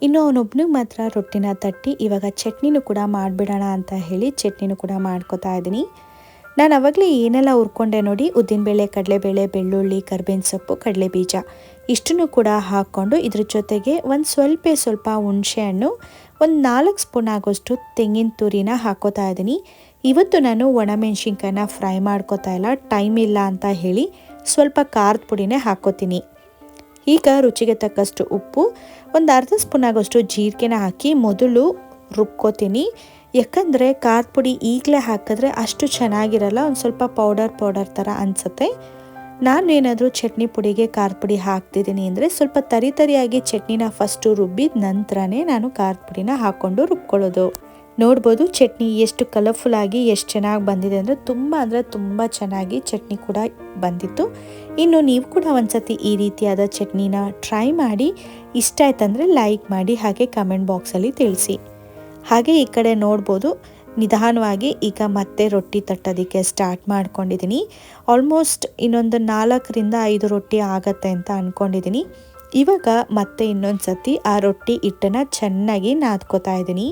ಇನ್ನು ಅವನೊಬ್ಬನಿಗೆ ಮಾತ್ರ ರೊಟ್ಟಿನ ತಟ್ಟಿ ಇವಾಗ ಚಟ್ನಿನೂ ಕೂಡ ಮಾಡಿಬಿಡೋಣ ಅಂತ ಹೇಳಿ ಚಟ್ನಿನೂ ಕೂಡ ಮಾಡ್ಕೊತಾ ಇದ್ದೀನಿ. ನಾನು ಆವಾಗಲೇ ಏನೆಲ್ಲ ಹುರ್ಕೊಂಡೆ ನೋಡಿ, ಉದ್ದಿನಬೇಳೆ, ಕಡಲೆಬೇಳೆ, ಬೆಳ್ಳುಳ್ಳಿ, ಕರ್ಬೇವಿನ ಸೊಪ್ಪು, ಕಡಲೆ ಬೀಜ ಇಷ್ಟನ್ನು ಕೂಡ ಹಾಕ್ಕೊಂಡು ಇದ್ರ ಜೊತೆಗೆ ಒಂದು ಸ್ವಲ್ಪ ಹುಣಸೆ ಹಣ್ಣು, ಒಂದು 4 ಸ್ಪೂನ್ ಆಗೋಷ್ಟು ತೆಂಗಿನ ತುರಿನ ಹಾಕೋತಾ ಇದ್ದೀನಿ. ಇವತ್ತು ನಾನು ಒಣಮೆಣ್ಸಿನ್ಕಾಯಿನ ಫ್ರೈ ಮಾಡ್ಕೋತಾ ಇಲ್ಲ, ಟೈಮ್ ಇಲ್ಲ ಅಂತ ಹೇಳಿ ಸ್ವಲ್ಪ ಖಾರದ ಪುಡಿನೇ ಹಾಕೋತೀನಿ. ಈಗ ರುಚಿಗೆ ತಕ್ಕಷ್ಟು ಉಪ್ಪು, ಒಂದು ಅರ್ಧ ಸ್ಪೂನ್ ಆಗೋಷ್ಟು ಜೀರಿಗೆನ ಹಾಕಿ ಮೊದಲು ರುಬ್ಕೋತೀನಿ. ಯಾಕಂದರೆ ಖಾರದ ಪುಡಿ ಈಗಲೇ ಹಾಕಿದ್ರೆ ಅಷ್ಟು ಚೆನ್ನಾಗಿರಲ್ಲ, ಒಂದು ಸ್ವಲ್ಪ ಪೌಡರ್ ಥರ ಅನಿಸುತ್ತೆ. ನಾನು ಏನಾದರೂ ಚಟ್ನಿ ಪುಡಿಗೆ ಖಾರದ ಪುಡಿ ಹಾಕ್ತಿದ್ದೀನಿ ಅಂದರೆ ಸ್ವಲ್ಪ ತರಿಯಾಗಿ ಚಟ್ನಿನ ಫಸ್ಟು ರುಬ್ಬಿದ ನಂತರನೇ ನಾನು ಖಾರದ ಪುಡಿನ ಹಾಕ್ಕೊಂಡು ರುಬ್ಕೊಳ್ಳೋದು. ನೋಡ್ಬೋದು ಚಟ್ನಿ ಎಷ್ಟು ಕಲರ್ಫುಲ್ ಆಗಿ ಎಷ್ಟು ಚೆನ್ನಾಗಿ ಬಂದಿದೆ ಅಂದರೆ ತುಂಬ ಚೆನ್ನಾಗಿ ಚಟ್ನಿ ಕೂಡ ಬಂದಿತ್ತು. ಇನ್ನು ನೀವು ಕೂಡ ಒಂದ್ಸತಿ ಈ ರೀತಿಯಾದ ಚಟ್ನಿನ ಟ್ರೈ ಮಾಡಿ, ಇಷ್ಟ ಆಯ್ತಂದರೆ ಲೈಕ್ ಮಾಡಿ, ಹಾಗೆ ಕಮೆಂಟ್ ಬಾಕ್ಸಲ್ಲಿ ತಿಳಿಸಿ. ಹಾಗೆ ಈ ಕಡೆ ನೋಡ್ಬೋದು ನಿಧಾನವಾಗಿ ಈಗ ಮತ್ತೆ ರೊಟ್ಟಿ ತಟ್ಟೋದಕ್ಕೆ ಸ್ಟಾರ್ಟ್ ಮಾಡ್ಕೊಂಡಿದ್ದೀನಿ. ಆಲ್ಮೋಸ್ಟ್ ಇನ್ನೊಂದು 4ರಿಂದ 5 ರೊಟ್ಟಿ ಆಗತ್ತೆ ಅಂತ ಅಂದ್ಕೊಂಡಿದ್ದೀನಿ. ಇವಾಗ ಮತ್ತೆ ಇನ್ನೊಂದು ಸತಿ ಆ ರೊಟ್ಟಿ ಹಿಟ್ಟನ್ನು ಚೆನ್ನಾಗಿ ನಾದ್ಕೋತಾ ಇದ್ದೀನಿ.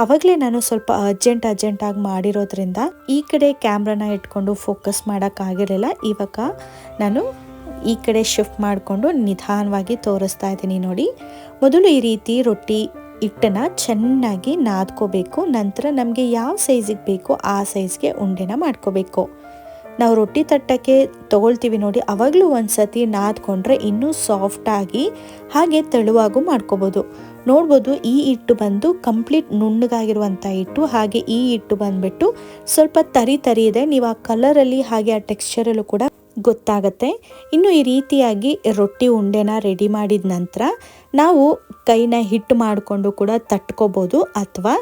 ಆವಾಗಲೇ ನಾನು ಸ್ವಲ್ಪ ಅರ್ಜೆಂಟಾಗಿ ಮಾಡಿರೋದ್ರಿಂದ ಈ ಕಡೆ ಕ್ಯಾಮ್ರಾನ ಇಟ್ಕೊಂಡು ಫೋಕಸ್ ಮಾಡೋಕ್ಕಾಗಿರಲಿಲ್ಲ. ಇವಾಗ ನಾನು ಈ ಕಡೆ ಶಿಫ್ಟ್ ಮಾಡಿಕೊಂಡು ನಿಧಾನವಾಗಿ ತೋರಿಸ್ತಾ ಇದ್ದೀನಿ ನೋಡಿ. ಮೊದಲು ಈ ರೀತಿ ರೊಟ್ಟಿ ಹಿಟ್ಟನ್ನು ಚೆನ್ನಾಗಿ ನಾದ್ಕೋಬೇಕು. ನಂತರ ನಮಗೆ ಯಾವ ಸೈಜಿಗೆ ಬೇಕೋ ಆ ಸೈಜ್ಗೆ ಉಂಡೆನ ಮಾಡ್ಕೋಬೇಕು. ನಾವು ರೊಟ್ಟಿ ತಟ್ಟಕ್ಕೆ ತೊಗೊಳ್ತೀವಿ ನೋಡಿ, ಆವಾಗಲೂ ಒಂದು ಸತಿ ನಾದ್ಕೊಂಡ್ರೆ ಇನ್ನೂ ಸಾಫ್ಟಾಗಿ ಹಾಗೆ ತೆಳುವಾಗೂ ಮಾಡ್ಕೋಬೋದು. ನೋಡ್ಬೋದು ಈ ಹಿಟ್ಟು ಬಂದು ಕಂಪ್ಲೀಟ್ ನುಣ್ಣಗಾಗಿರುವಂಥ ಹಿಟ್ಟು, ಹಾಗೆ ಈ ಹಿಟ್ಟು ಬಂದುಬಿಟ್ಟು ಸ್ವಲ್ಪ ತರಿ ಇದೆ. ನೀವು ಆ ಕಲರಲ್ಲಿ ಹಾಗೆ ಆ ಟೆಕ್ಸ್ಚರಲ್ಲೂ ಕೂಡ ಗೊತ್ತಾಗುತ್ತೆ. ಇನ್ನು ಈ ರೀತಿಯಾಗಿ ರೊಟ್ಟಿ ಉಂಡೆನ ರೆಡಿ ಮಾಡಿದ ನಂತರ ನಾವು ಕೈನ ಹಿಟ್ಟು ಮಾಡಿಕೊಂಡು ಕೂಡ ತಟ್ಕೋಬೋದು, ಅಥವಾ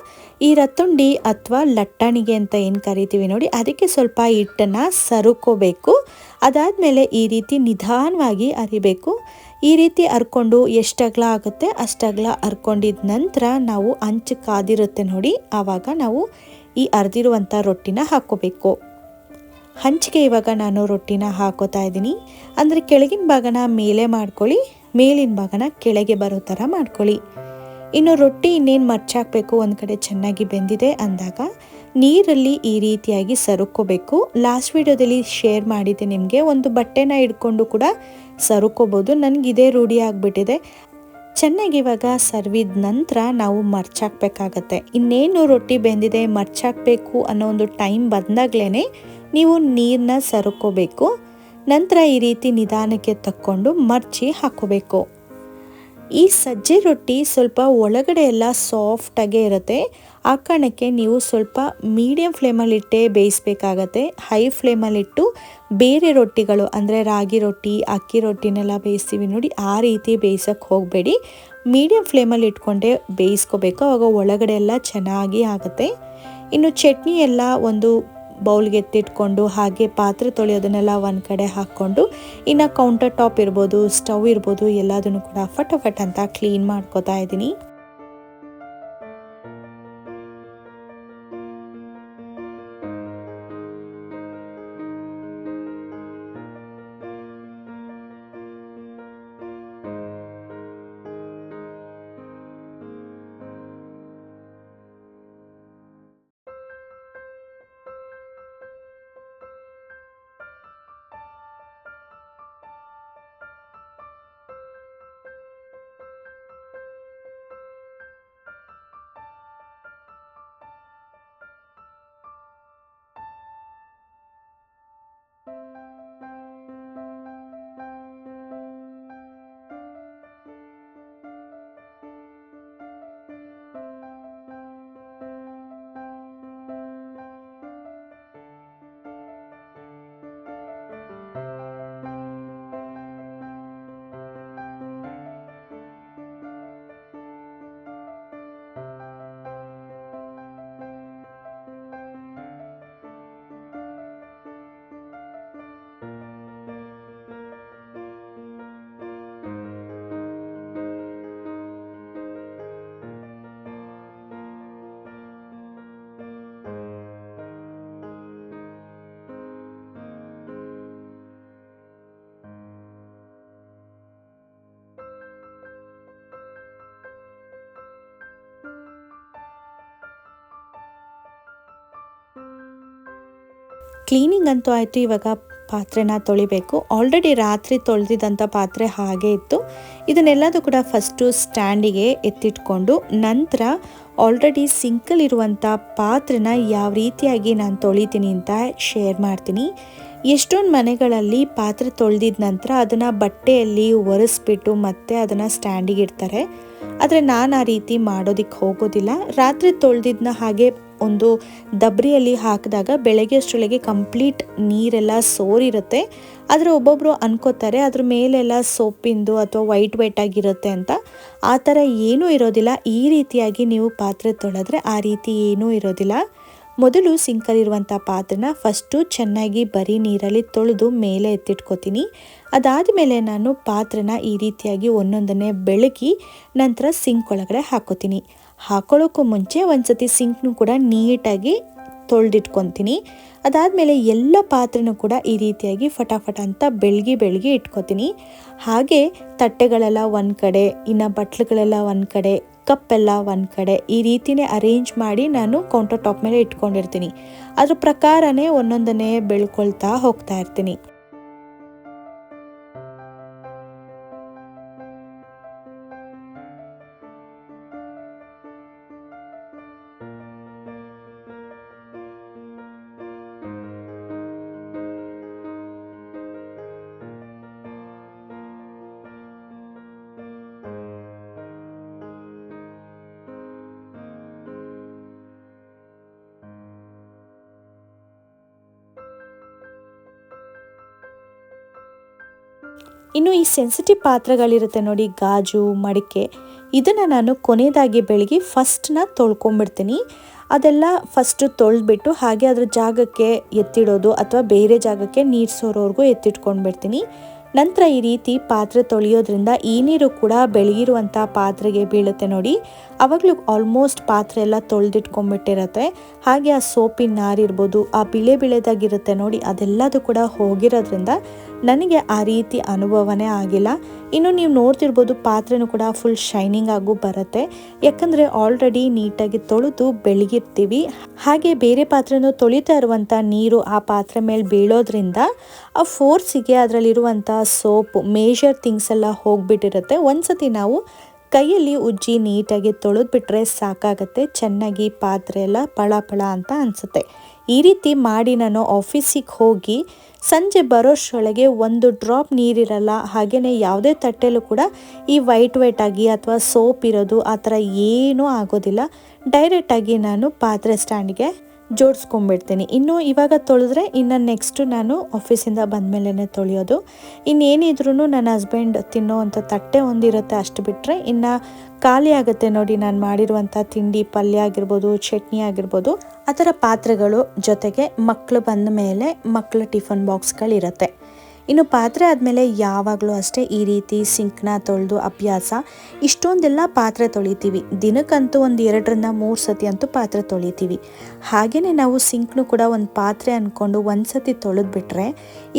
ಈ ರತ್ತುಂಡಿ ಅಥವಾ ಲಟ್ಟಣಿಗೆ ಅಂತ ಏನು ಕರಿತೀವಿ ನೋಡಿ, ಅದಕ್ಕೆ ಸ್ವಲ್ಪ ಹಿಟ್ಟನ್ನು ಸರುಕೋಬೇಕು. ಅದಾದಮೇಲೆ ಈ ರೀತಿ ನಿಧಾನವಾಗಿ ಅರಿಬೇಕು. ಈ ರೀತಿ ಹರ್ಕೊಂಡು ಎಷ್ಟು ಅಗಲ ಆಗುತ್ತೆ ಅಷ್ಟಗಲ ಹರ್ಕೊಂಡಿದ ನಂತರ ನಾವು ಹಂಚು ಕಾದಿರುತ್ತೆ ನೋಡಿ, ಆವಾಗ ನಾವು ಈ ಅರ್ದಿರುವಂಥ ರೊಟ್ಟಿನ ಹಾಕ್ಕೋಬೇಕು. ಹಂಚಿಗೆ ಇವಾಗ ನಾನು ರೊಟ್ಟಿನ ಹಾಕೋತಾ ಇದ್ದೀನಿ. ಅಂದರೆ ಕೆಳಗಿನ ಭಾಗನ ಮೇಲೆ ಮಾಡ್ಕೊಳ್ಳಿ, ಮೇಲಿನ ಭಾಗನ ಕೆಳಗೆ ಬರೋ ಥರ ಮಾಡ್ಕೊಳ್ಳಿ. ಇನ್ನು ರೊಟ್ಟಿ ಇನ್ನೇನು ಮರ್ಚಾಕಬೇಕು, ಒಂದು ಕಡೆ ಚೆನ್ನಾಗಿ ಬೆಂದಿದೆ ಅಂದಾಗ ನೀರಲ್ಲಿ ಈ ರೀತಿಯಾಗಿ ಸರುಕೋಬೇಕು. ಲಾಸ್ಟ್ ವಿಡಿಯೋದಲ್ಲಿ ಶೇರ್ ಮಾಡಿದ್ದೆ ನಿಮಗೆ, ಒಂದು ಬಟ್ಟೆನ ಹಿಡ್ಕೊಂಡು ಕೂಡ ಸರುಕೋಬೋದು. ನನಗೆ ಇದೇ ರೂಢಿ ಆಗಿಬಿಟ್ಟಿದೆ. ಚೆನ್ನಾಗಿ ಇವಾಗ ಸರ್ವಿದ ನಂತರ ನಾವು ಮರ್ಚಾಕಬೇಕಾಗತ್ತೆ. ಇನ್ನೇನು ರೊಟ್ಟಿ ಬೆಂದಿದೆ ಮರ್ಚಾಕಬೇಕು ಅನ್ನೋ ಒಂದು ಟೈಮ್ ಬಂದಾಗಲೇ ನೀವು ನೀರನ್ನ ಸರುಕೋಬೇಕು. ನಂತರ ಈ ರೀತಿ ನಿಧಾನಕ್ಕೆ ತಕ್ಕೊಂಡು ಮರ್ಚಿ ಹಾಕೋಬೇಕು. ಈ ಸಜ್ಜೆ ರೊಟ್ಟಿ ಸ್ವಲ್ಪ ಒಳಗಡೆ ಎಲ್ಲ ಸಾಫ್ಟಾಗೇ ಇರುತ್ತೆ. ಆ ಕಾರಣಕ್ಕೆ ನೀವು ಸ್ವಲ್ಪ ಮೀಡಿಯಮ್ ಫ್ಲೇಮಲ್ಲಿಟ್ಟೇ ಬೇಯಿಸಬೇಕಾಗತ್ತೆ. ಹೈ ಫ್ಲೇಮಲ್ಲಿಟ್ಟು ಬೇರೆ ರೊಟ್ಟಿಗಳು ಅಂದರೆ ರಾಗಿ ರೊಟ್ಟಿ, ಅಕ್ಕಿ ರೊಟ್ಟಿನೆಲ್ಲ ಬೇಯಿಸ್ತೀವಿ ನೋಡಿ, ಆ ರೀತಿ ಬೇಯಿಸೋಕ್ಕೆ ಹೋಗಬೇಡಿ. ಮೀಡಿಯಮ್ ಫ್ಲೇಮಲ್ಲಿ ಇಟ್ಕೊಂಡೇ ಬೇಯಿಸ್ಕೋಬೇಕು. ಆವಾಗ ಒಳಗಡೆ ಎಲ್ಲ ಚೆನ್ನಾಗಿ ಆಗುತ್ತೆ. ಇನ್ನು ಚಟ್ನಿ ಎಲ್ಲ ಒಂದು ಬೌಲ್ಗೆ ಎತ್ತಿಟ್ಕೊಂಡು ಹಾಗೆ ಪಾತ್ರೆ ತೊಳೆಯೋದನ್ನೆಲ್ಲ ಒಂದು ಕಡೆ ಹಾಕ್ಕೊಂಡು ಇನ್ನು ಕೌಂಟರ್ ಟಾಪ್ ಇರ್ಬೋದು, ಸ್ಟವ್ ಇರ್ಬೋದು, ಎಲ್ಲದನ್ನು ಕೂಡ ಫಟಾಫಟ್ ಅಂತ ಕ್ಲೀನ್ ಮಾಡ್ಕೋತಾ ಇದ್ದೀನಿ. ಕ್ಲೀನಿಂಗ್ ಅಂತೂ ಆಯಿತು. ಇವಾಗ ಪಾತ್ರೆನ ತೊಳಿಬೇಕು. ಆಲ್ರೆಡಿ ರಾತ್ರಿ ತೊಳೆದಿದ್ದಂಥ ಪಾತ್ರೆ ಹಾಗೆ ಇತ್ತು. ಇದನ್ನೆಲ್ಲದೂ ಕೂಡ ಫಸ್ಟು ಸ್ಟ್ಯಾಂಡಿಗೆ ಎತ್ತಿಟ್ಕೊಂಡು ನಂತರ ಆಲ್ರೆಡಿ ಸಿಂಕಲ್ಲಿರುವಂಥ ಪಾತ್ರೆನ ಯಾವ ರೀತಿಯಾಗಿ ನಾನು ತೊಳಿತೀನಿ ಅಂತ ಶೇರ್ ಮಾಡ್ತೀನಿ. ಎಷ್ಟೊಂದು ಮನೆಗಳಲ್ಲಿ ಪಾತ್ರೆ ತೊಳೆದಿದ ನಂತರ ಅದನ್ನು ಬಟ್ಟೆಯಲ್ಲಿ ಒರೆಸ್ಬಿಟ್ಟು ಮತ್ತೆ ಅದನ್ನು ಸ್ಟ್ಯಾಂಡಿಗೆ ಇಡ್ತಾರೆ. ಆದರೆ ನಾನು ಆ ರೀತಿ ಮಾಡೋದಕ್ಕೆ ಹೋಗೋದಿಲ್ಲ. ರಾತ್ರಿ ತೊಳೆದಿದ್ದನ್ನ ಹಾಗೆ ಒಂದು ದಬ್ರಿಯಲ್ಲಿ ಹಾಕಿದಾಗ ಬೆಳಗ್ಗೆ ಅಷ್ಟರೊಳಗೆ ಕಂಪ್ಲೀಟ್ ನೀರೆಲ್ಲ ಸೋರಿರುತ್ತೆ. ಆದರೆ ಒಬ್ಬೊಬ್ಬರು ಅನ್ಕೋತಾರೆ ಅದ್ರ ಮೇಲೆಲ್ಲ ಸೋಪಿಂದು ಅಥವಾ ವೈಟ್ ಆಗಿರುತ್ತೆ ಅಂತ. ಆ ಥರ ಏನೂ ಇರೋದಿಲ್ಲ. ಈ ರೀತಿಯಾಗಿ ನೀವು ಪಾತ್ರೆ ತೊಳೆದ್ರೆ ಆ ರೀತಿ ಏನೂ ಇರೋದಿಲ್ಲ. ಮೊದಲು ಸಿಂಕಲ್ಲಿರುವಂಥ ಪಾತ್ರೆನ ಫಸ್ಟು ಚೆನ್ನಾಗಿ ಬರೀ ನೀರಲ್ಲಿ ತೊಳೆದು ಮೇಲೆ ಎತ್ತಿಟ್ಕೋತೀನಿ. ಅದಾದಮೇಲೆ ನಾನು ಪಾತ್ರೆನ ಈ ರೀತಿಯಾಗಿ ಒಂದೊಂದನ್ನೇ ಬೆಳಗಿ ನಂತರ ಸಿಂಕ್ ಒಳಗಡೆ ಹಾಕೋತೀನಿ. ಹಾಕೊಳ್ಳೋಕ್ಕೂ ಮುಂಚೆ ಒಂದ್ಸತಿ ಸಿಂಕ್ನು ಕೂಡ ನೀಟಾಗಿ ತೊಳೆದಿಟ್ಕೊತೀನಿ. ಅದಾದಮೇಲೆ ಎಲ್ಲ ಪಾತ್ರೆನೂ ಕೂಡ ಈ ರೀತಿಯಾಗಿ ಫಟಾಫಟ ಅಂತ ಬೆಳಗಿ ಇಟ್ಕೋತೀನಿ. ಹಾಗೆ ತಟ್ಟೆಗಳೆಲ್ಲ ಒಂದು ಕಡೆ, ಇನ್ನು ಬಟ್ಲುಗಳೆಲ್ಲ ಒಂದು ಕಡೆ, ಕಪ್ಪೆಲ್ಲ ಒಂದು ಕಡೆ, ಈ ರೀತಿಯೇ ಅರೇಂಜ್ ಮಾಡಿ ನಾನು ಕೌಂಟರ್ ಟಾಪ್ ಮೇಲೆ ಇಟ್ಕೊಂಡಿರ್ತೀನಿ. ಅದ್ರ ಪ್ರಕಾರನೇ ಒಂದೊಂದನ್ನೇ ಬೆಳ್ಕೊಳ್ತಾ ಹೋಗ್ತಾ ಇರ್ತೀನಿ. ಇನ್ನು ಈ ಸೆನ್ಸಿಟಿವ್ ಪಾತ್ರೆಗಳಿರುತ್ತೆ ನೋಡಿ, ಗಾಜು, ಮಡಿಕೆ, ಇದನ್ನು ನಾನು ಕೊನೆಯದಾಗಿ ಬೆಳಗ್ಗೆ ಫಸ್ಟ್ನ ತೊಳ್ಕೊಂಬಿಡ್ತೀನಿ. ಅದೆಲ್ಲ ಫಸ್ಟು ತೊಳೆದ್ಬಿಟ್ಟು ಹಾಗೆ ಅದ್ರ ಜಾಗಕ್ಕೆ ಎತ್ತಿಡೋದು ಅಥವಾ ಬೇರೆ ಜಾಗಕ್ಕೆ ನೀರು ಸೋರೋವರೆಗೂ ಎತ್ತಿಟ್ಕೊಂಡ್ಬಿಡ್ತೀನಿ. ನಂತರ ಈ ರೀತಿ ಪಾತ್ರೆ ತೊಳೆಯೋದ್ರಿಂದ ಈ ನೀರು ಕೂಡ ಬೆಳಗಿರುವಂಥ ಪಾತ್ರೆಗೆ ಬೀಳುತ್ತೆ ನೋಡಿ. ಆವಾಗಲೂ ಆಲ್ಮೋಸ್ಟ್ ಪಾತ್ರೆ ಎಲ್ಲ ತೊಳೆದಿಟ್ಕೊಂಡ್ಬಿಟ್ಟಿರತ್ತೆ. ಹಾಗೆ ಆ ಸೋಪಿನ ನಾರಿರ್ಬೋದು, ಆ ಬಿಳೆದಾಗಿರುತ್ತೆ ನೋಡಿ, ಅದೆಲ್ಲದು ಕೂಡ ಹೋಗಿರೋದ್ರಿಂದ ನನಗೆ ಆ ರೀತಿ ಅನುಭವನೇ ಆಗಿಲ್ಲ. ಇನ್ನು ನೀವು ನೋಡ್ತಿರ್ಬೋದು ಪಾತ್ರೆನೂ ಕೂಡ ಫುಲ್ ಶೈನಿಂಗ್ ಆಗು ಬರುತ್ತೆ. ಯಾಕಂದರೆ ಆಲ್ರೆಡಿ ನೀಟಾಗಿ ತೊಳೆದು ಬೆಳಗಿರ್ತೀವಿ. ಹಾಗೆ ಬೇರೆ ಪಾತ್ರೆನೂ ತೊಳಿತಾ ಇರುವಂಥ ನೀರು ಆ ಪಾತ್ರೆ ಮೇಲೆ ಬೀಳೋದ್ರಿಂದ ಆ ಫೋರ್ಸಿಗೆ ಅದರಲ್ಲಿರುವಂಥ ಸೋಪ್, ಮೇಜರ್ ಥಿಂಗ್ಸ್ ಎಲ್ಲ ಹೋಗ್ಬಿಟ್ಟಿರುತ್ತೆ. ಒಂದ್ಸತಿ ನಾವು ಕೈಯಲ್ಲಿ ಉಜ್ಜಿ ನೀಟಾಗಿ ತೊಳೆದ್ಬಿಟ್ರೆ ಸಾಕಾಗತ್ತೆ. ಚೆನ್ನಾಗಿ ಪಾತ್ರೆ ಎಲ್ಲ ಪಳ ಪಳ ಅಂತ ಅನಿಸುತ್ತೆ. ಈ ರೀತಿ ಮಾಡಿ ನಾನು ಆಫೀಸಿಗೆ ಹೋಗಿ ಸಂಜೆ ಬರೋಷ್ಟರೊಳಗೆ ಒಂದು ಡ್ರಾಪ್ ನೀರಿರಲ್ಲ. ಹಾಗೆಯೇ ಯಾವುದೇ ತಟ್ಟೆಲೂ ಕೂಡ ಈ ವೈಟ್ ಆಗಿ ಅಥವಾ ಸೋಪ್ ಇರೋದು ಆ ಥರ ಏನೂ ಆಗೋದಿಲ್ಲ. ಡೈರೆಕ್ಟಾಗಿ ನಾನು ಪಾತ್ರೆ ಸ್ಟ್ಯಾಂಡ್ಗೆ ಜೋಡಿಸ್ಕೊಂಡ್ಬಿಡ್ತೀನಿ. ಇನ್ನು ಇವಾಗ ತೊಳೆದ್ರೆ ಇನ್ನು ನೆಕ್ಸ್ಟು ನಾನು ಆಫೀಸಿಂದ ಬಂದಮೇಲೆ ತೊಳೆಯೋದು. ಇನ್ನೇನಿದ್ರೂ ನನ್ನ ಹಸ್ಬೆಂಡ್ ತಿನ್ನೋ ಅಂಥ ತಟ್ಟೆ ಒಂದಿರುತ್ತೆ, ಅಷ್ಟು ಬಿಟ್ಟರೆ ಇನ್ನು ಖಾಲಿ ಆಗುತ್ತೆ ನೋಡಿ. ನಾನು ಮಾಡಿರುವಂಥ ತಿಂಡಿ ಪಲ್ಯ ಆಗಿರ್ಬೋದು, ಚಟ್ನಿ ಆಗಿರ್ಬೋದು, ಆ ಥರ ಪಾತ್ರೆಗಳು, ಜೊತೆಗೆ ಮಕ್ಕಳು ಬಂದ ಮೇಲೆ ಮಕ್ಕಳ ಟಿಫನ್ ಬಾಕ್ಸ್ಗಳಿರುತ್ತೆ. ಇನ್ನು ಪಾತ್ರೆ ಆದಮೇಲೆ ಯಾವಾಗಲೂ ಅಷ್ಟೇ ಈ ರೀತಿ ಸಿಂಕ್ನ ತೊಳೆದು ಅಭ್ಯಾಸ. ಇಷ್ಟೊಂದೆಲ್ಲ ಪಾತ್ರೆ ತೊಳಿತೀವಿ, ದಿನಕ್ಕಂತೂ ಒಂದು 2-3 ಸತಿ ಅಂತೂ ಪಾತ್ರೆ ತೊಳಿತೀವಿ. ಹಾಗೆಯೇ ನಾವು ಸಿಂಕ್ನು ಕೂಡ ಒಂದು ಪಾತ್ರೆ ಅಂದ್ಕೊಂಡು ಒಂದು ಸತಿ ತೊಳೆದ್ಬಿಟ್ರೆ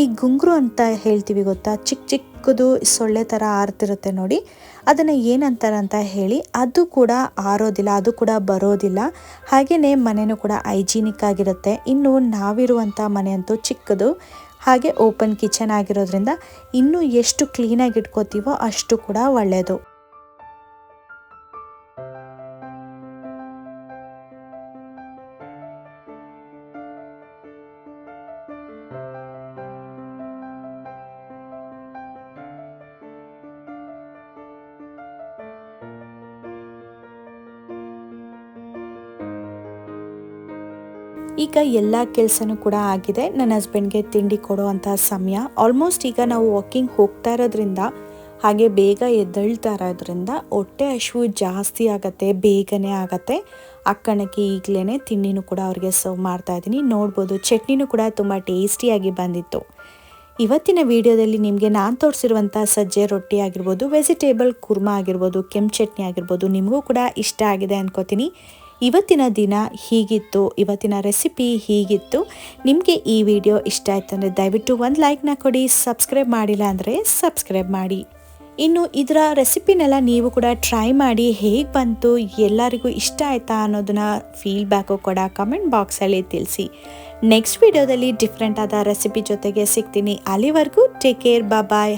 ಈ ಗುಂಗುರು ಅಂತ ಹೇಳ್ತೀವಿ ಗೊತ್ತಾ, ಚಿಕ್ಕದು ಸೊಳ್ಳೆ ಥರ ಆರ್ತಿರುತ್ತೆ ನೋಡಿ, ಅದನ್ನು ಏನಂತಾರೆ ಅಂತ ಹೇಳಿ, ಅದು ಕೂಡ ಆರೋದಿಲ್ಲ, ಅದು ಕೂಡ ಬರೋದಿಲ್ಲ. ಹಾಗೆಯೇ ಮನೆಯೂ ಕೂಡ ಹೈಜೀನಿಕ್ ಆಗಿರುತ್ತೆ. ಇನ್ನು ನಾವಿರುವಂಥ ಮನೆ ಅಂತೂ ಚಿಕ್ಕದು, ಹಾಗೆ ಓಪನ್ ಕಿಚನ್ ಆಗಿರೋದ್ರಿಂದ ಇನ್ನೂ ಎಷ್ಟು ಕ್ಲೀನಾಗಿ ಇಟ್ಕೋತೀವೋ ಅಷ್ಟು ಕೂಡ ಒಳ್ಳೆಯದು. ಈಗ ಎಲ್ಲ ಕೆಲಸನೂ ಕೂಡ ಆಗಿದೆ. ನನ್ನ ಹಸ್ಬೆಂಡ್ಗೆ ತಿಂಡಿ ಕೊಡೋ ಅಂಥ ಸಮಯ ಆಲ್ಮೋಸ್ಟ್. ಈಗ ನಾವು ವಾಕಿಂಗ್ ಹೋಗ್ತಾ ಇರೋದ್ರಿಂದ ಹಾಗೆ ಬೇಗ ಎದ್ದೇಳ್ತಾ ಇರೋದ್ರಿಂದ ಹೊಟ್ಟೆ ಹಸಿವು ಜಾಸ್ತಿ ಆಗುತ್ತೆ, ಬೇಗನೆ ಆಗುತ್ತೆ. ಅಕ್ಕಣಕ್ಕೆ ಈಗಲೇ ತಿಂಡಿನೂ ಕೂಡ ಅವ್ರಿಗೆ ಸರ್ವ್ ಮಾಡ್ತಾಯಿದ್ದೀನಿ. ನೋಡ್ಬೋದು ಚಟ್ನಿನೂ ಕೂಡ ತುಂಬ ಟೇಸ್ಟಿಯಾಗಿ ಬಂದಿತ್ತು. ಇವತ್ತಿನ ವಿಡಿಯೋದಲ್ಲಿ ನಿಮಗೆ ನಾನು ತೋರಿಸಿರುವಂಥ ಸಜ್ಜೆ ರೊಟ್ಟಿ ಆಗಿರ್ಬೋದು, ವೆಜಿಟೇಬಲ್ ಕುರ್ಮಾ ಆಗಿರ್ಬೋದು, ಕೆಂಪು ಚಟ್ನಿ ಆಗಿರ್ಬೋದು, ನಿಮಗೂ ಕೂಡ ಇಷ್ಟ ಆಗಿದೆ ಅನ್ಕೋತೀನಿ. ಇವತ್ತಿನ ದಿನ ಹೀಗಿತ್ತು, ಇವತ್ತಿನ ರೆಸಿಪಿ ಹೀಗಿತ್ತು. ನಿಮಗೆ ಈ ವಿಡಿಯೋ ಇಷ್ಟ ಆಯ್ತು ಅಂದರೆ ದಯವಿಟ್ಟು ಒಂದು ಲೈಕ್ನ ಕೊಡಿ. ಸಬ್ಸ್ಕ್ರೈಬ್ ಮಾಡಿಲ್ಲ ಅಂದರೆ ಸಬ್ಸ್ಕ್ರೈಬ್ ಮಾಡಿ. ಇನ್ನು ಇದರ ರೆಸಿಪಿನೆಲ್ಲ ನೀವು ಕೂಡ ಟ್ರೈ ಮಾಡಿ, ಹೇಗೆ ಬಂತು, ಎಲ್ಲರಿಗೂ ಇಷ್ಟ ಆಯ್ತಾ ಅನ್ನೋದನ್ನ ಫೀಡ್ಬ್ಯಾಕು ಕೂಡ ಕಮೆಂಟ್ ಬಾಕ್ಸಲ್ಲಿ ತಿಳಿಸಿ. ನೆಕ್ಸ್ಟ್ ವಿಡಿಯೋದಲ್ಲಿ ಡಿಫ್ರೆಂಟ್ ಆದ ರೆಸಿಪಿ ಜೊತೆಗೆ ಸಿಗ್ತೀನಿ. ಅಲ್ಲಿವರೆಗೂ ಟೇಕ್ ಕೇರ್, ಬಾಯ್.